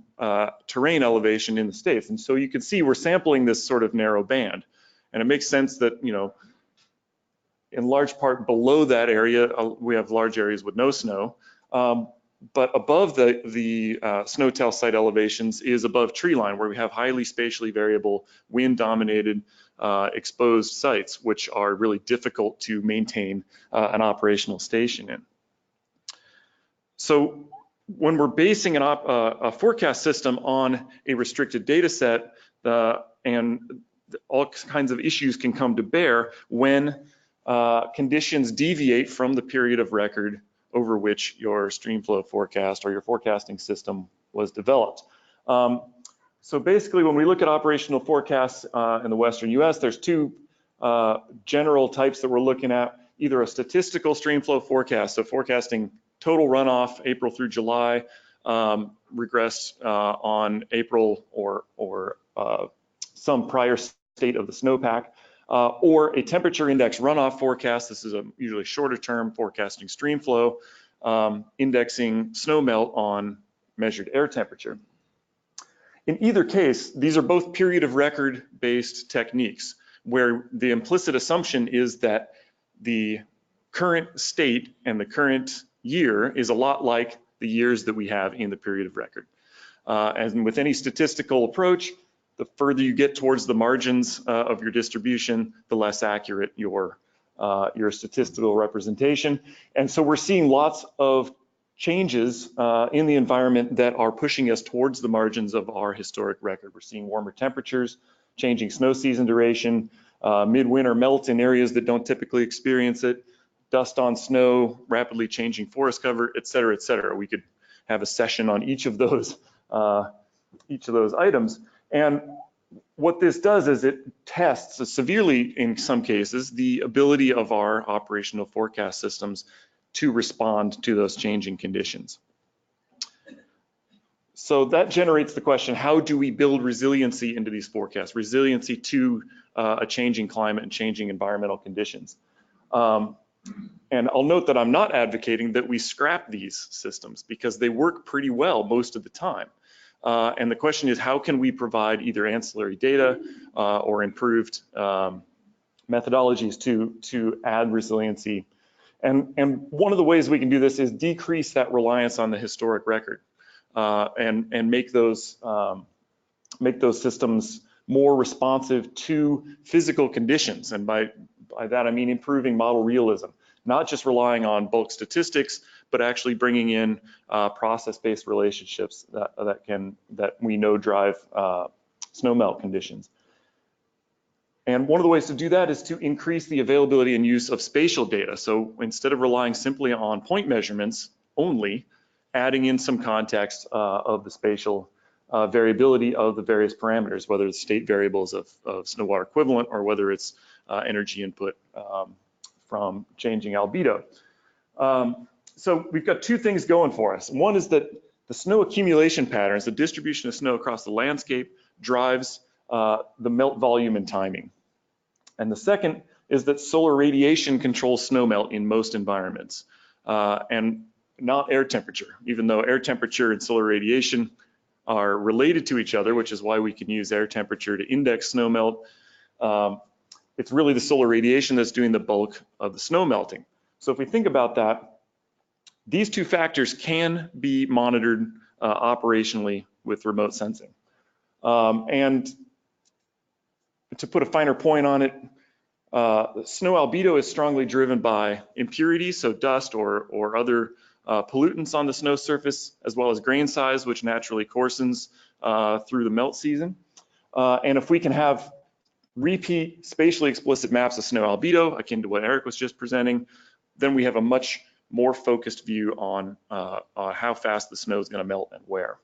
G: terrain elevation in the states. And so you can see we're sampling this sort of narrow band. And it makes sense that, you know, in large part below that area, we have large areas with no snow. But above the snow-tell site elevations is above tree line, where we have highly spatially variable, wind-dominated, exposed sites, which are really difficult to maintain an operational station in. So when we're basing a forecast system on a restricted data set, and all kinds of issues can come to bear when conditions deviate from the period of record over which your streamflow forecast or your forecasting system was developed. So basically, when we look at operational forecasts in the Western US, there's two general types that we're looking at, either a statistical streamflow forecast, so forecasting total runoff April through July, regress on April or some prior state of the snowpack, or a temperature index runoff forecast. This is a usually shorter term forecasting streamflow, indexing snow melt on measured air temperature. In either case, these are both period of record based techniques where the implicit assumption is that the current state and the current year is a lot like the years that we have in the period of record. And with any statistical approach, the further you get towards the margins of your distribution, the less accurate your statistical representation. And so we're seeing lots of changes in the environment that are pushing us towards the margins of our historic record. We're seeing warmer temperatures, changing snow season duration, midwinter melt in areas that don't typically experience it, dust on snow, rapidly changing forest cover, et cetera, et cetera. We could have a session on each of those items. And what this does is it tests severely, in some cases, the ability of our operational forecast systems to respond to those changing conditions. So that generates the question, how do we build resiliency into these forecasts, resiliency to a changing climate and changing environmental conditions? And I'll note that I'm not advocating that we scrap these systems because they work pretty well most of the time. And the question is, how can we provide either ancillary data or improved methodologies to add resiliency? And one of the ways we can do this is decrease that reliance on the historic record and make those systems more responsive to physical conditions. And by that, I mean improving model realism, not just relying on bulk statistics, but actually bringing in process-based relationships that we know drive snowmelt conditions. And one of the ways to do that is to increase the availability and use of spatial data. So instead of relying simply on point measurements only, adding in some context of the spatial variability of the various parameters, whether it's state variables of snow water equivalent or whether it's energy input from changing albedo. So we've got two things going for us. One is that the snow accumulation patterns, the distribution of snow across the landscape, drives the melt volume and timing. And the second is that solar radiation controls snowmelt in most environments, and not air temperature, even though air temperature and solar radiation are related to each other, which is why we can use air temperature to index snowmelt. It's really the solar radiation that's doing the bulk of the snow melting. So if we think about that, these two factors can be monitored operationally with remote sensing. And to put a finer point on it, snow albedo is strongly driven by impurities, so dust or other pollutants on the snow surface, as well as grain size, which naturally coarsens through the melt season. And if we can have repeat spatially explicit maps of snow albedo, akin to what Eric was just presenting, then we have a much more focused view on how fast the snow is going to melt and where.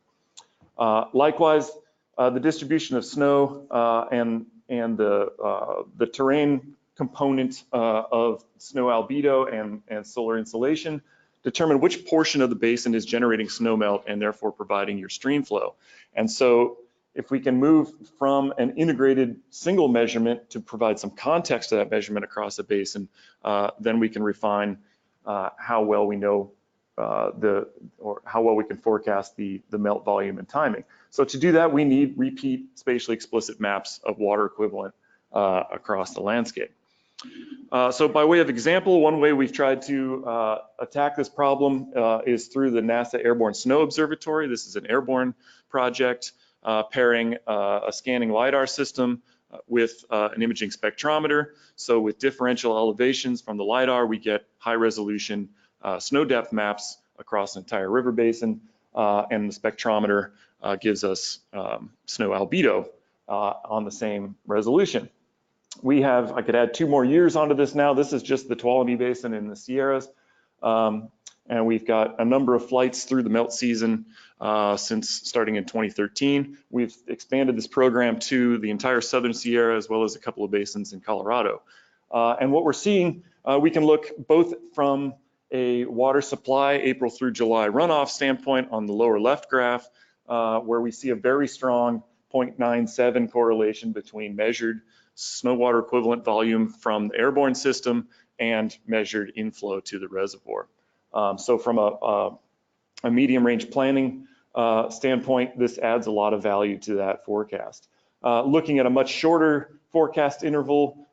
G: Likewise, the distribution of snow and the terrain component of snow albedo and solar insolation determine which portion of the basin is generating snowmelt and therefore providing your stream flow. And so if we can move from an integrated single measurement to provide some context to that measurement across a basin, then we can refine how well we know or how well we can forecast the melt volume and timing. So to do that, we need repeat spatially explicit maps of water equivalent across the landscape. So by way of example, one way we've tried to attack this problem is through the NASA Airborne Snow Observatory. This is an airborne project pairing a scanning LiDAR system with an imaging spectrometer. So with differential elevations from the LiDAR, we get high resolution snow depth maps across an entire river basin, and the spectrometer gives us snow albedo on the same resolution. We have, I could add 2 more years onto this now. This is just the Tuolumne Basin in the Sierras. And we've got a number of flights through the melt season since starting in 2013. We've expanded this program to the entire Southern Sierra as well as a couple of basins in Colorado. And what we're seeing, we can look both from a water supply April through July runoff standpoint on the lower left graph, where we see a very strong 0.97 correlation between measured snow water equivalent volume from the airborne system and measured inflow to the reservoir. So from a medium range planning standpoint, this adds a lot of value to that forecast. Looking at a much shorter forecast interval,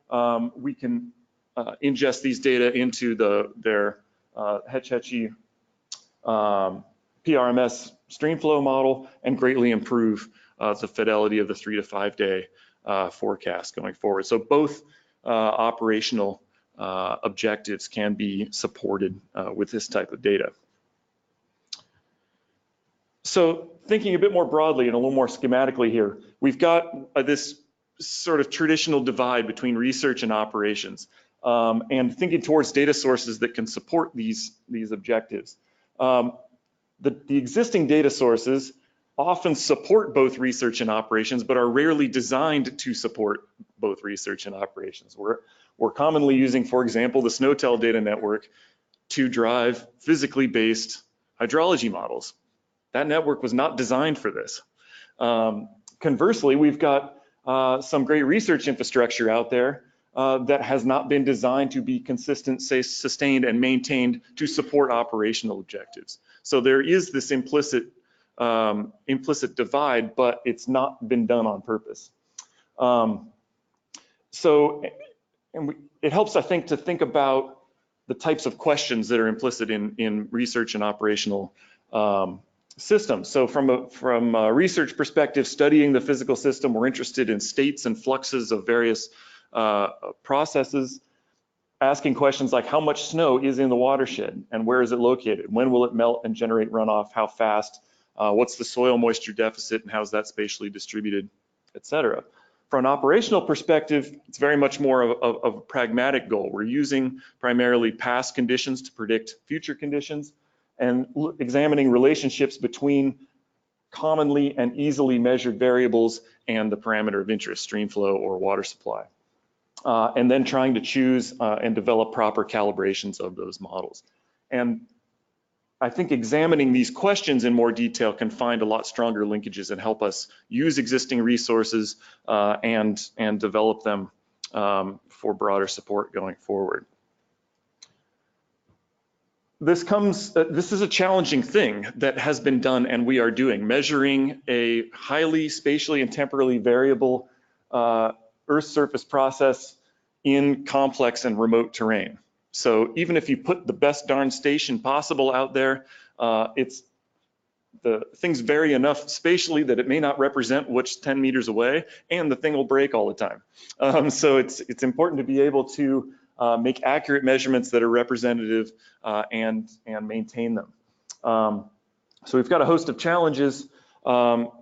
G: we can ingest these data into their Hetch-Hetchy PRMS streamflow model and greatly improve the fidelity of the 3 to 5 day forecast going forward. So both operational objectives can be supported with this type of data. So thinking a bit more broadly and a little more schematically here, we've got this sort of traditional divide between research and operations, and thinking towards data sources that can support these objectives. The existing data sources often support both research and operations, but are rarely designed to support both research and operations. We're commonly using, for example, the SNOWTEL data network to drive physically based hydrology models. That network was not designed for this. Conversely, we've got some great research infrastructure out there that has not been designed to be consistent, sustained, and maintained to support operational objectives. So there is this implicit divide, but it's not been done on purpose. It helps, I think, to think about the types of questions that are implicit in research and operational systems. So from a research perspective, studying the physical system, we're interested in states and fluxes of various processes, asking questions like how much snow is in the watershed and where is it located? When will it melt and generate runoff? How fast? What's the soil moisture deficit and how's that spatially distributed, et cetera. From an operational perspective, it's very much more of a pragmatic goal. We're using primarily past conditions to predict future conditions and examining relationships between commonly and easily measured variables and the parameter of interest, stream flow or water supply. And then trying to choose and develop proper calibrations of those models. And I think examining these questions in more detail can find a lot stronger linkages and help us use existing resources and develop them for broader support going forward. This is a challenging thing that has been done and we are doing, measuring a highly spatially and temporally variable Earth's surface process in complex and remote terrain. So even if you put the best darn station possible out there, the things vary enough spatially that it may not represent what's 10 meters away, and the thing will break all the time. So it's important to be able to make accurate measurements that are representative and maintain them. So we've got a host of challenges,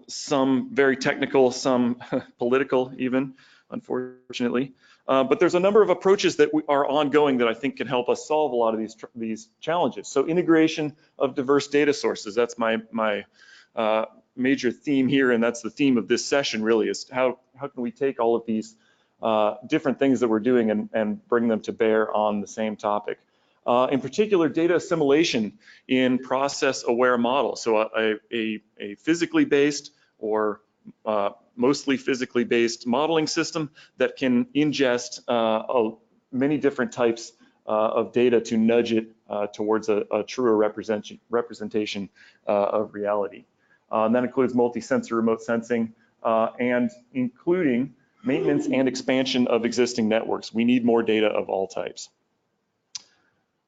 G: some very technical, some political even, unfortunately. But there's a number of approaches that are ongoing that I think can help us solve a lot of these challenges. So integration of diverse data sources, that's my major theme here, and that's the theme of this session really, is how can we take all of these different things that we're doing and bring them to bear on the same topic. In particular, data assimilation in process-aware models. So a physically based or mostly physically based modeling system that can ingest many different types of data to nudge it towards a truer representation of reality. And that includes multi-sensor remote sensing and including maintenance and expansion of existing networks. We need more data of all types.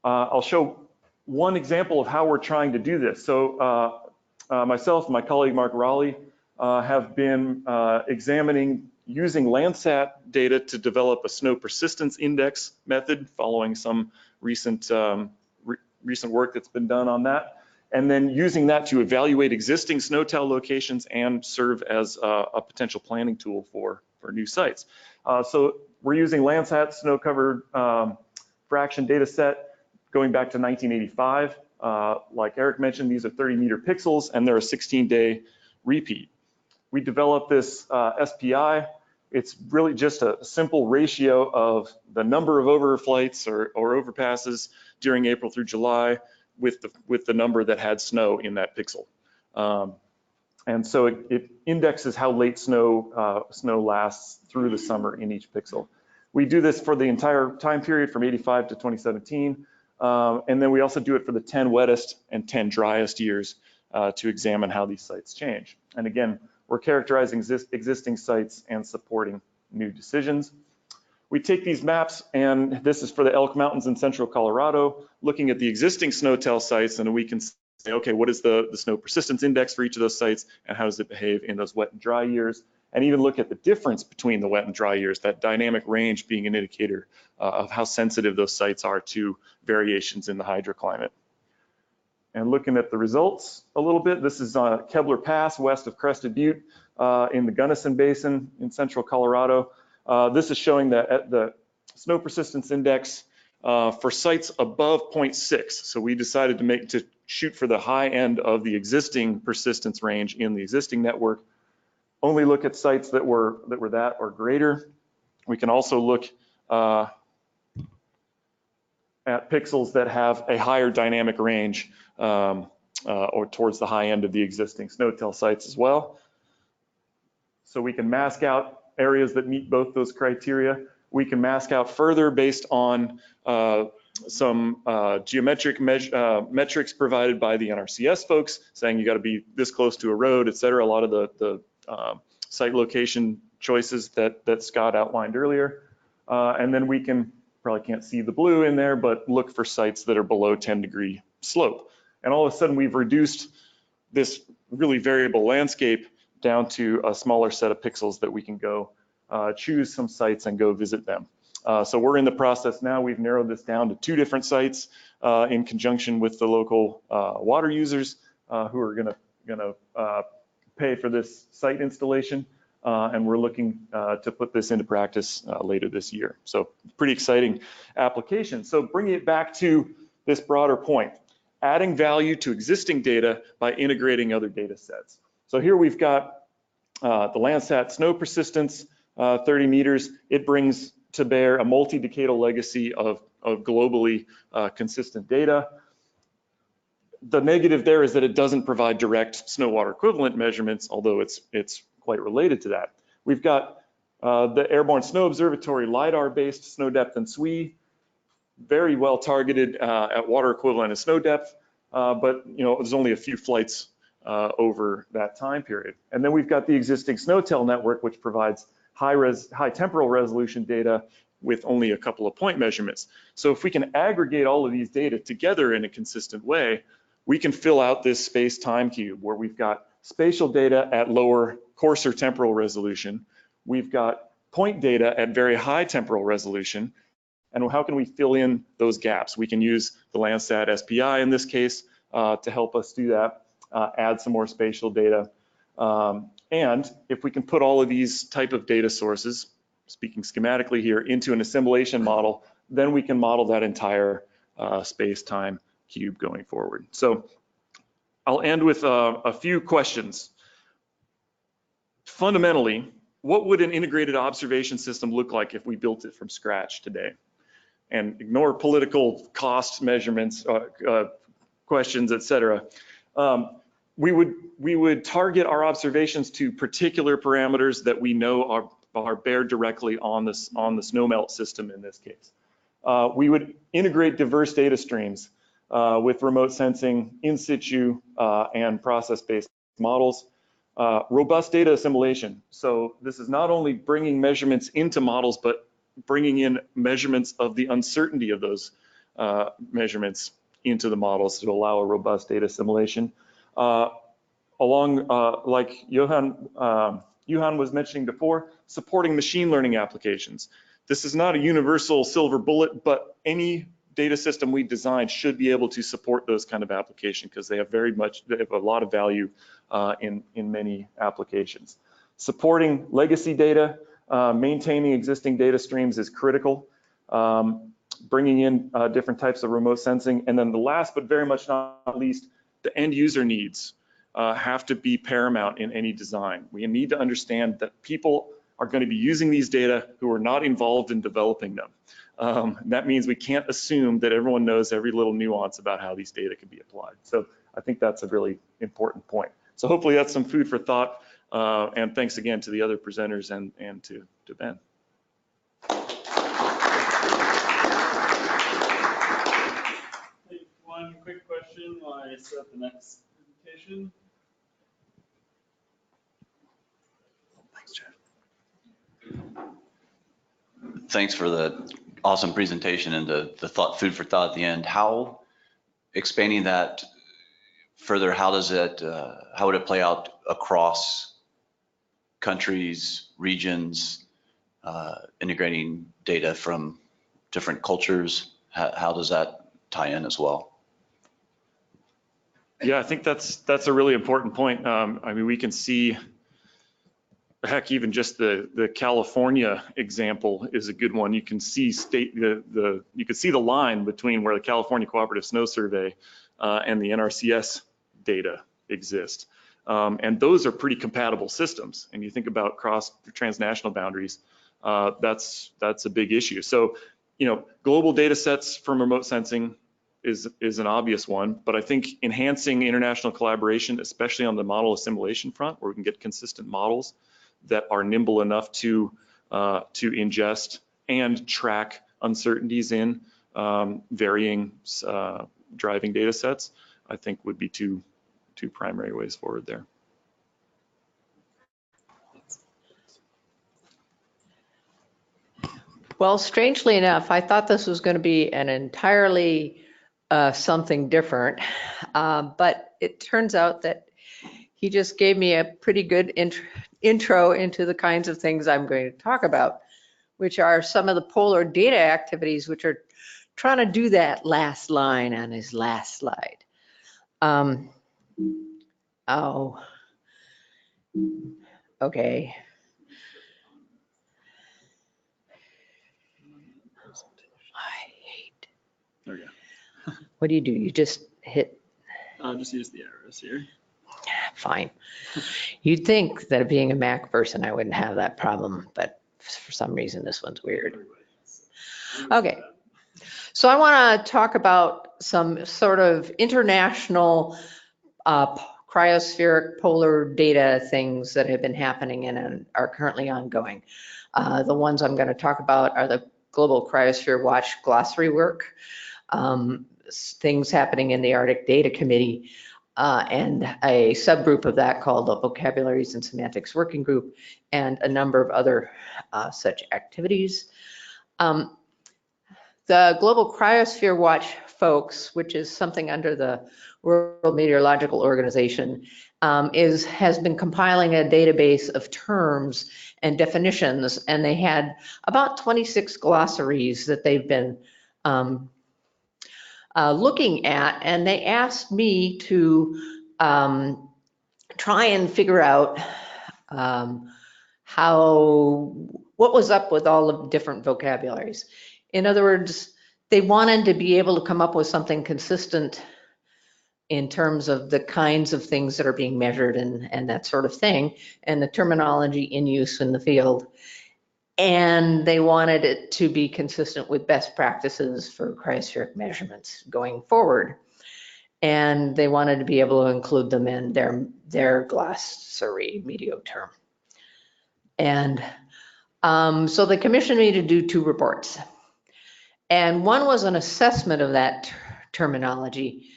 G: I'll show one example of how we're trying to do this. So myself and my colleague Mark Raleigh have been examining using Landsat data to develop a snow persistence index method following some recent work that's been done on that, and then using that to evaluate existing snowtail locations and serve as a potential planning tool for new sites. So we're using Landsat snow covered fraction data set going back to 1985. Like Eric mentioned, these are 30-meter pixels and they're a 16-day repeat. We developed this SPI. It's really just a simple ratio of the number of overflights or overpasses during April through July with the number that had snow in that pixel. And so it indexes how late snow lasts through the summer in each pixel. We do this for the entire time period from 85 to 2017. And then we also do it for the 10 wettest and 10 driest years to examine how these sites change. And again, we're characterizing existing sites and supporting new decisions. We take these maps, and this is for the Elk Mountains in central Colorado, looking at the existing snowtail sites, and we can say, okay, what is the snow persistence index for each of those sites, and how does it behave in those wet and dry years? And even look at the difference between the wet and dry years, that dynamic range being an indicator of how sensitive those sites are to variations in the hydroclimate. And looking at the results a little bit, this is Kebler Pass west of Crested Butte in the Gunnison Basin in central Colorado. This is showing that the snow persistence index for sites above 0.6. So we decided to shoot for the high end of the existing persistence range in the existing network. Only look at sites that were that or greater. We can also look at pixels that have a higher dynamic range or towards the high end of the existing SNOTEL sites as well. So we can mask out areas that meet both those criteria. We can mask out further based on some geometric metrics provided by the NRCS folks, saying you got to be this close to a road, et cetera. A lot of the site location choices that Scott outlined earlier. And then we can, probably can't see the blue in there, but look for sites that are below 10-degree slope. And all of a sudden we've reduced this really variable landscape down to a smaller set of pixels that we can go choose some sites and go visit them. So we're in the process now. We've narrowed this down to 2 different sites in conjunction with the local water users who are gonna pay for this site installation. And we're looking to put this into practice later this year. So pretty exciting application. So bringing it back to this broader point, adding value to existing data by integrating other data sets. So here we've got the Landsat snow persistence, 30 meters. It brings to bear a multi-decadal legacy of globally consistent data. The negative there is that it doesn't provide direct snow water equivalent measurements, although it's quite related to that. We've got the Airborne Snow Observatory LiDAR-based snow depth and SWE, very well targeted at water equivalent and snow depth, but there's only a few flights over that time period. And then we've got the existing SNOTEL network, which provides high temporal resolution data with only a couple of point measurements. So if we can aggregate all of these data together in a consistent way, we can fill out this space-time cube where we've got spatial data at lower, coarser temporal resolution. We've got point data at very high temporal resolution. And how can we fill in those gaps? We can use the Landsat SPI in this case to help us do that, add some more spatial data. And if we can put all of these type of data sources, speaking schematically here, into an assimilation model, then we can model that entire space-time cube going forward. So I'll end with a few questions. Fundamentally, what would an integrated observation system look like if we built it from scratch today? And ignore political cost measurements, questions, et cetera. We would target our observations to particular parameters that we know are bear directly on the snowmelt system in this case. We would integrate diverse data streams with remote sensing, in situ, and process-based models. Robust data assimilation. So this is not only bringing measurements into models, but bringing in measurements of the uncertainty of those measurements into the models to allow a robust data assimilation. Like Johan was mentioning before, supporting machine learning applications. This is not a universal silver bullet, but any data system we design should be able to support those kind of applications because they have a lot of value in many applications. Supporting legacy data, maintaining existing data streams is critical. Bringing in different types of remote sensing. And then the last, but very much not least, the end user needs have to be paramount in any design. We need to understand that people are going to be using these data who are not involved in developing them. That means we can't assume that everyone knows every little nuance about how these data can be applied. So I think that's a really important point. So hopefully that's some food for thought. And thanks again to the other presenters and to Ben.
A: One quick question while I set up the next presentation.
E: Thanks, Jeff. Thanks for the awesome presentation and the food for thought at the end. How, expanding that further, how would it play out across countries, regions, integrating data from different cultures? How does that tie in as well?
G: Yeah, I think that's a really important point. I mean, we can see, heck, even just the California example is a good one. You can see you can see the line between where the California Cooperative Snow Survey and the NRCS data exist. And those are pretty compatible systems. And you think about transnational boundaries, that's a big issue. So, global data sets from remote sensing is an obvious one, but I think enhancing international collaboration, especially on the model assimilation front, where we can get consistent models that are nimble enough to ingest and track uncertainties in varying driving data sets, I think would be two primary ways forward there.
H: Well, strangely enough, I thought this was going to be an entirely something different, but it turns out that he just gave me a pretty good intro into the kinds of things I'm going to talk about, which are some of the polar data activities, which are trying to do that last line on his last slide. Oh, okay. I hate.
A: There we go.
H: What do? You just hit?
A: I'll just use the arrows here.
H: Fine. You'd think that being a Mac person, I wouldn't have that problem, but for some reason, this one's weird. Okay. So I want to talk about some sort of international cryospheric polar data things that have been happening and are currently ongoing. The ones I'm going to talk about are the Global Cryosphere Watch glossary work, things happening in the Arctic Data Committee, and a subgroup of that called the Vocabularies and Semantics Working Group, and a number of other such activities. The Global Cryosphere Watch folks, which is something under the World Meteorological Organization, has been compiling a database of terms and definitions, and they had about 26 glossaries that they've been looking at, and they asked me to try and figure out what was up with all of the different vocabularies. In other words, they wanted to be able to come up with something consistent in terms of the kinds of things that are being measured and that sort of thing, and the terminology in use in the field. And they wanted it to be consistent with best practices for cryospheric measurements going forward. And they wanted to be able to include them in their glossary Medioterm. And so they commissioned me to do 2 reports. And one was an assessment of that terminology,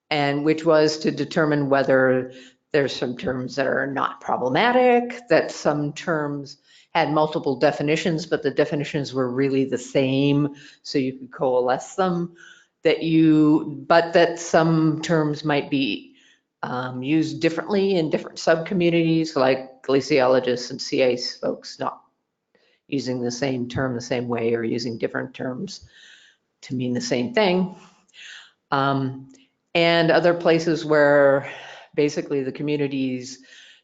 H: and which was to determine whether there's some terms that are not problematic, that some terms had multiple definitions, but the definitions were really the same, so you could coalesce them, but that some terms might be used differently in different subcommunities, like glaciologists and sea ice folks not using the same term the same way or using different terms to mean the same thing. And other places where basically the communities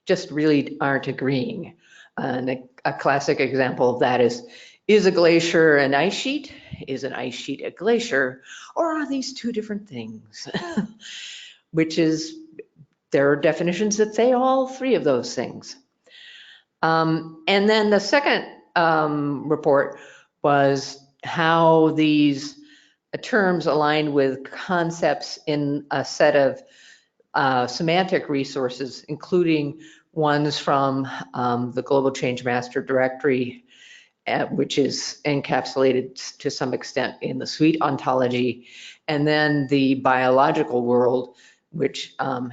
H: just really aren't agreeing. And a classic example of that is a glacier an ice sheet? Is an ice sheet a glacier? Or are these 2 different things? Which is, there are definitions that say all 3 of those things. And then the second report was how these terms aligned with concepts in a set of semantic resources, including ones from the Global Change Master Directory, which is encapsulated to some extent in the suite ontology, and then the biological world, which and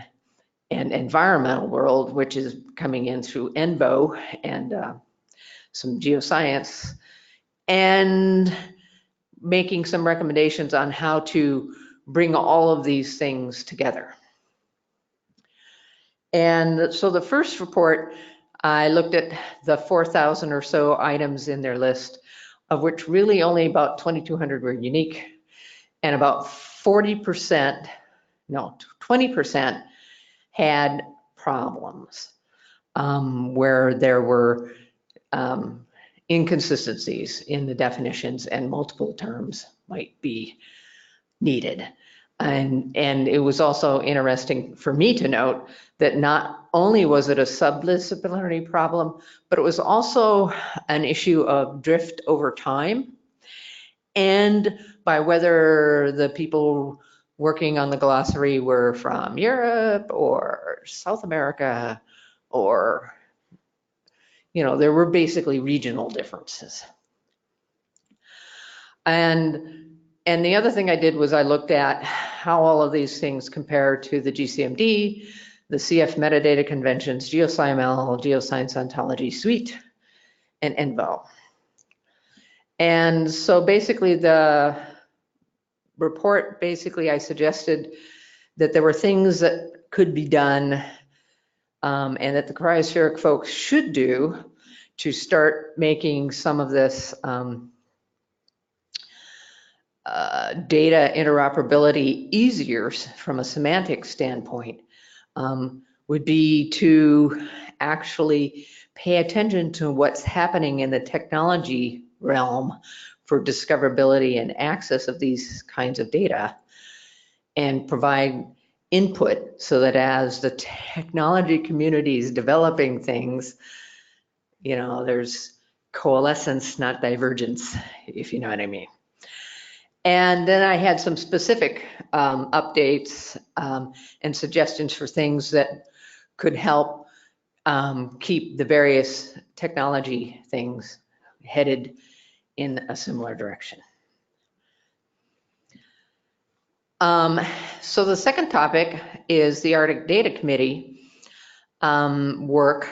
H: environmental world, which is coming in through ENBO and some geoscience, and making some recommendations on how to bring all of these things together. And so the first report, I looked at the 4,000 or so items in their list, of which really only about 2,200 were unique, and about 20% had problems where there were inconsistencies in the definitions and multiple terms might be needed. And it was also interesting for me to note that not only was it a subdisciplinary problem, but it was also an issue of drift over time, and by whether the people working on the glossary were from Europe or South America, or, you know, there were basically regional differences. And the other thing I did was I looked at how all of these things compare to the GCMD, the CF metadata conventions, GeoSciML, Geoscience Ontology Suite, and ENVO. And so basically the report, I suggested that there were things that could be done and that the cryospheric folks should do to start making some of this data interoperability easier from a semantic standpoint, would be to actually pay attention to what's happening in the technology realm for discoverability and access of these kinds of data, and provide input so that as the technology community is developing things, you know, there's coalescence, not divergence, if you know what I mean. And then I had some specific updates and suggestions for things that could help keep the various technology things headed in a similar direction. So the second topic is the Arctic Data Committee work,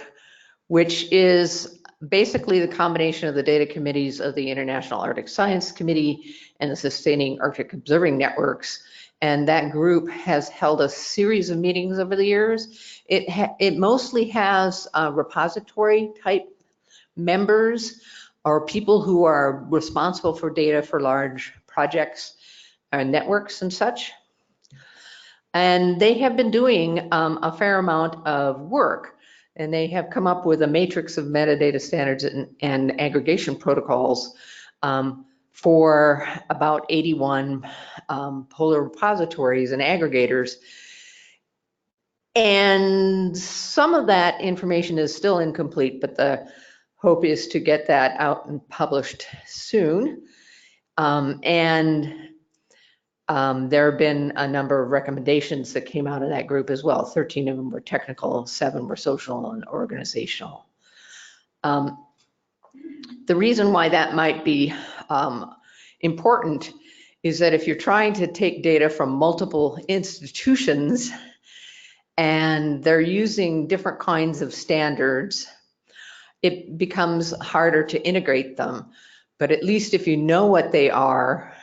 H: which is basically the combination of the data committees of the International Arctic Science Committee and the Sustaining Arctic Observing Networks. And that group has held a series of meetings over the years. It mostly has repository type members or people who are responsible for data for large projects and networks and such. And they have been doing a fair amount of work. And they have come up with a matrix of metadata standards and aggregation protocols for about 81 polar repositories and aggregators. And some of that information is still incomplete, but the hope is to get that out and published soon. There have been a number of recommendations that came out of that group as well. 13 of them were technical, 7 were social and organizational. The reason why that might be important is that if you're trying to take data from multiple institutions and they're using different kinds of standards, it becomes harder to integrate them. But at least if you know what they are,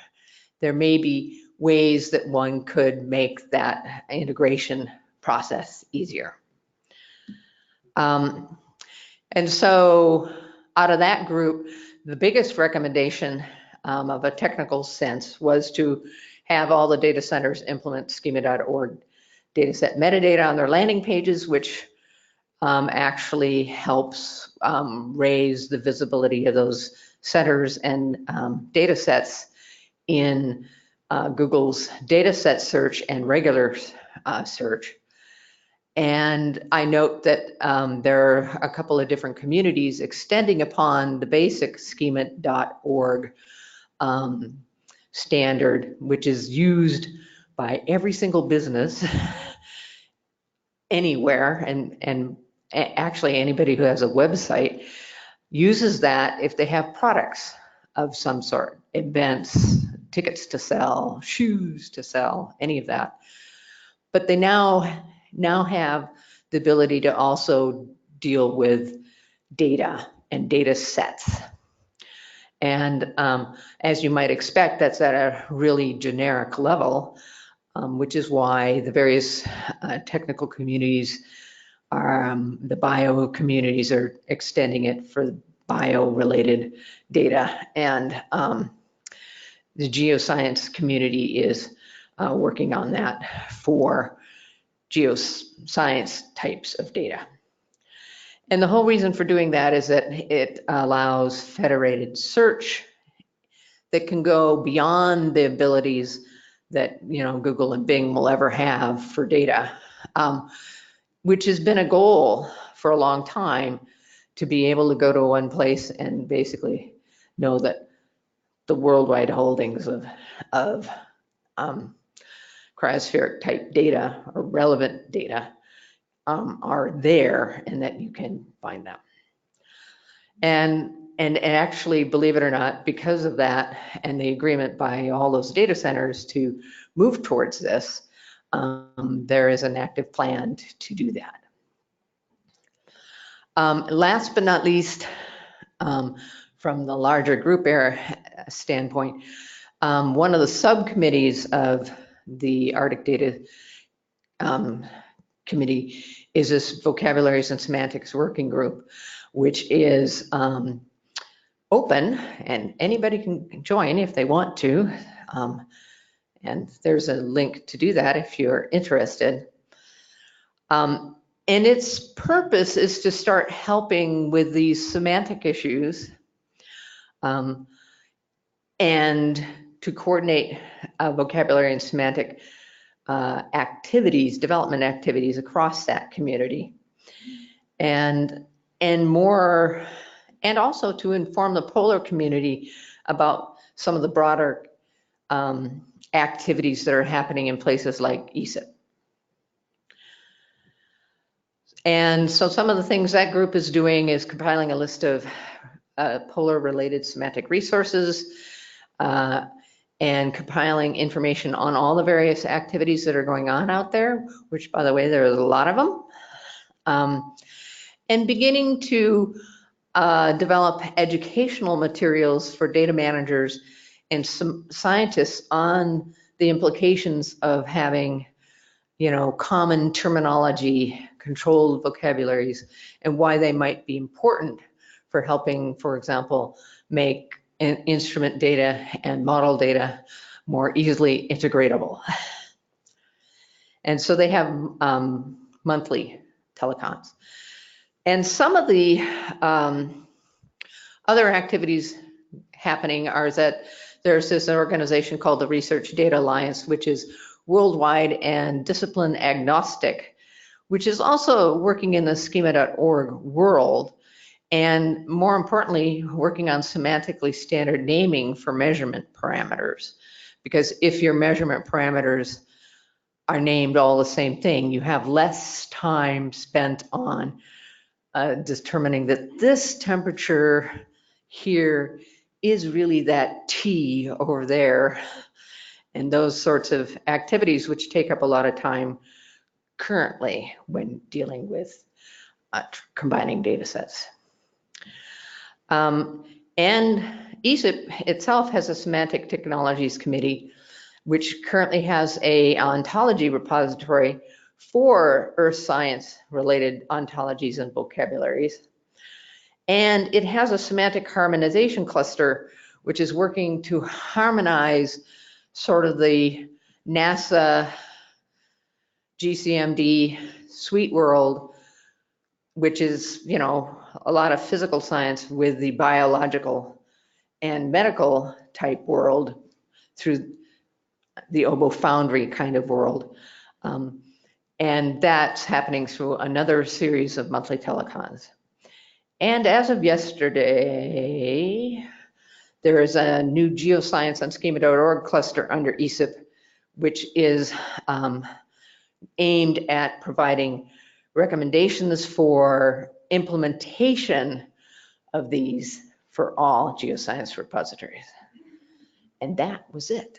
H: there may be ways that one could make that integration process easier. And so out of that group, the biggest recommendation of a technical sense was to have all the data centers implement schema.org dataset metadata on their landing pages, which actually helps raise the visibility of those centers and data sets in Google's dataset search and regular search. And I note that there are a couple of different communities extending upon the basic schema.org standard, which is used by every single business anywhere, and actually anybody who has a website uses that if they have products of some sort, events, tickets to sell, shoes to sell, any of that. But they now have the ability to also deal with data and data sets. And as you might expect, that's at a really generic level, which is why the various technical communities the bio communities are extending it for bio-related data, and the geoscience community is working on that for geoscience types of data. And the whole reason for doing that is that it allows federated search that can go beyond the abilities that, you know, Google and Bing will ever have for data, which has been a goal for a long time, to be able to go to one place and basically know that the worldwide holdings of cryospheric type data or relevant data are there and that you can find them. And actually, believe it or not, because of that and the agreement by all those data centers to move towards this, there is an active plan to do that. Last but not least, from the larger group standpoint, one of the subcommittees of the Arctic Data Committee is this Vocabularies and Semantics Working Group, which is open and anybody can join if they want to. And there's a link to do that if you're interested. And its purpose is to start helping with these semantic issues and to coordinate vocabulary and semantic activities, development activities across that community. And more, and also to inform the polar community about some of the broader activities that are happening in places like ESIP. And so some of the things that group is doing is compiling a list of polar related semantic resources and compiling information on all the various activities that are going on out there, which by the way, there's a lot of them. And beginning to develop educational materials for data managers and some scientists on the implications of having, common terminology, controlled vocabularies, and why they might be important for helping, for example, make instrument data and model data more easily integratable. And so they have monthly telecons. And some of the other activities happening are that there's this organization called the Research Data Alliance, which is worldwide and discipline agnostic, which is also working in the schema.org world, and more importantly, working on semantically standard naming for measurement parameters. Because if your measurement parameters are named all the same thing, you have less time spent on determining that this temperature here is really that T over there, and those sorts of activities which take up a lot of time currently when dealing with combining data sets. And ESIP itself has a Semantic Technologies Committee, which currently has a ontology repository for earth science related ontologies and vocabularies. And it has a semantic harmonization cluster, which is working to harmonize sort of the NASA GCMD suite world, which is, a lot of physical science with the biological and medical type world through the Obo Foundry kind of world. And that's happening through another series of monthly telecons. And as of yesterday, there is a new geoscience on schema.org cluster under ESIP, which is aimed at providing recommendations for implementation of these for all geoscience repositories. And that was it.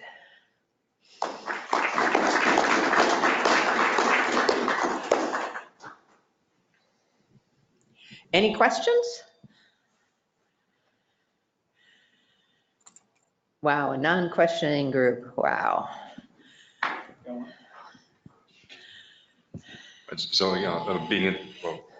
H: Any questions? Wow, a non-questioning group, wow.
I: So being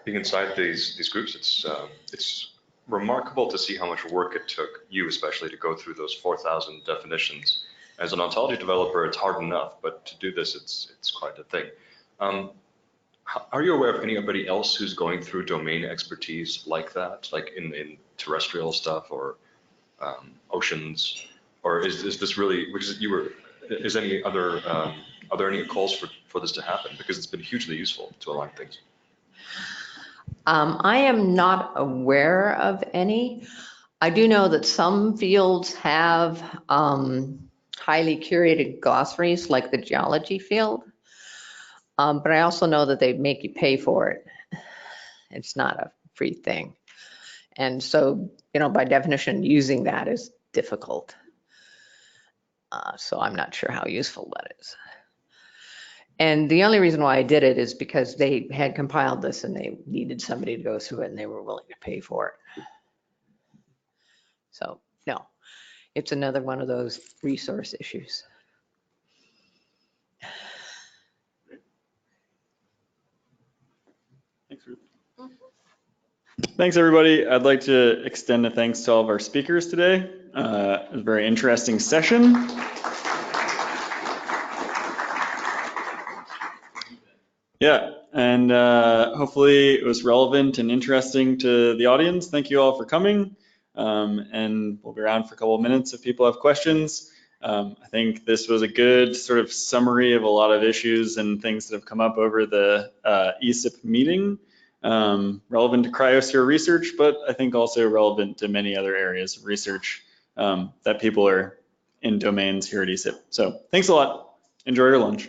I: inside these groups, it's remarkable to see how much work it took you, especially, to go through those 4,000 definitions. As an ontology developer, it's hard enough, but to do this, it's quite a thing. Are you aware of anybody else who's going through domain expertise like that, like in terrestrial stuff or oceans, or is this really, is any other, are there any calls for this to happen? Because it's been hugely useful to align things.
H: I am not aware of any. I do know that some fields have highly curated glossaries like the geology field. But I also know that they make you pay for it. It's not a free thing. And so, by definition, using that is difficult. So I'm not sure how useful that is. And the only reason why I did it is because they had compiled this and they needed somebody to go through it and they were willing to pay for it. So no, it's another one of those resource issues.
A: Thanks, Ruth. Thanks, everybody. I'd like to extend a thanks to all of our speakers today. It was a very interesting session. Yeah, and hopefully it was relevant and interesting to the audience. Thank you all for coming. And we'll be around for a couple of minutes if people have questions. I think this was a good sort of summary of a lot of issues and things that have come up over the ESIP meeting, relevant to cryosphere research, but I think also relevant to many other areas of research that people are in domains here at ESIP. So thanks a lot. Enjoy your lunch.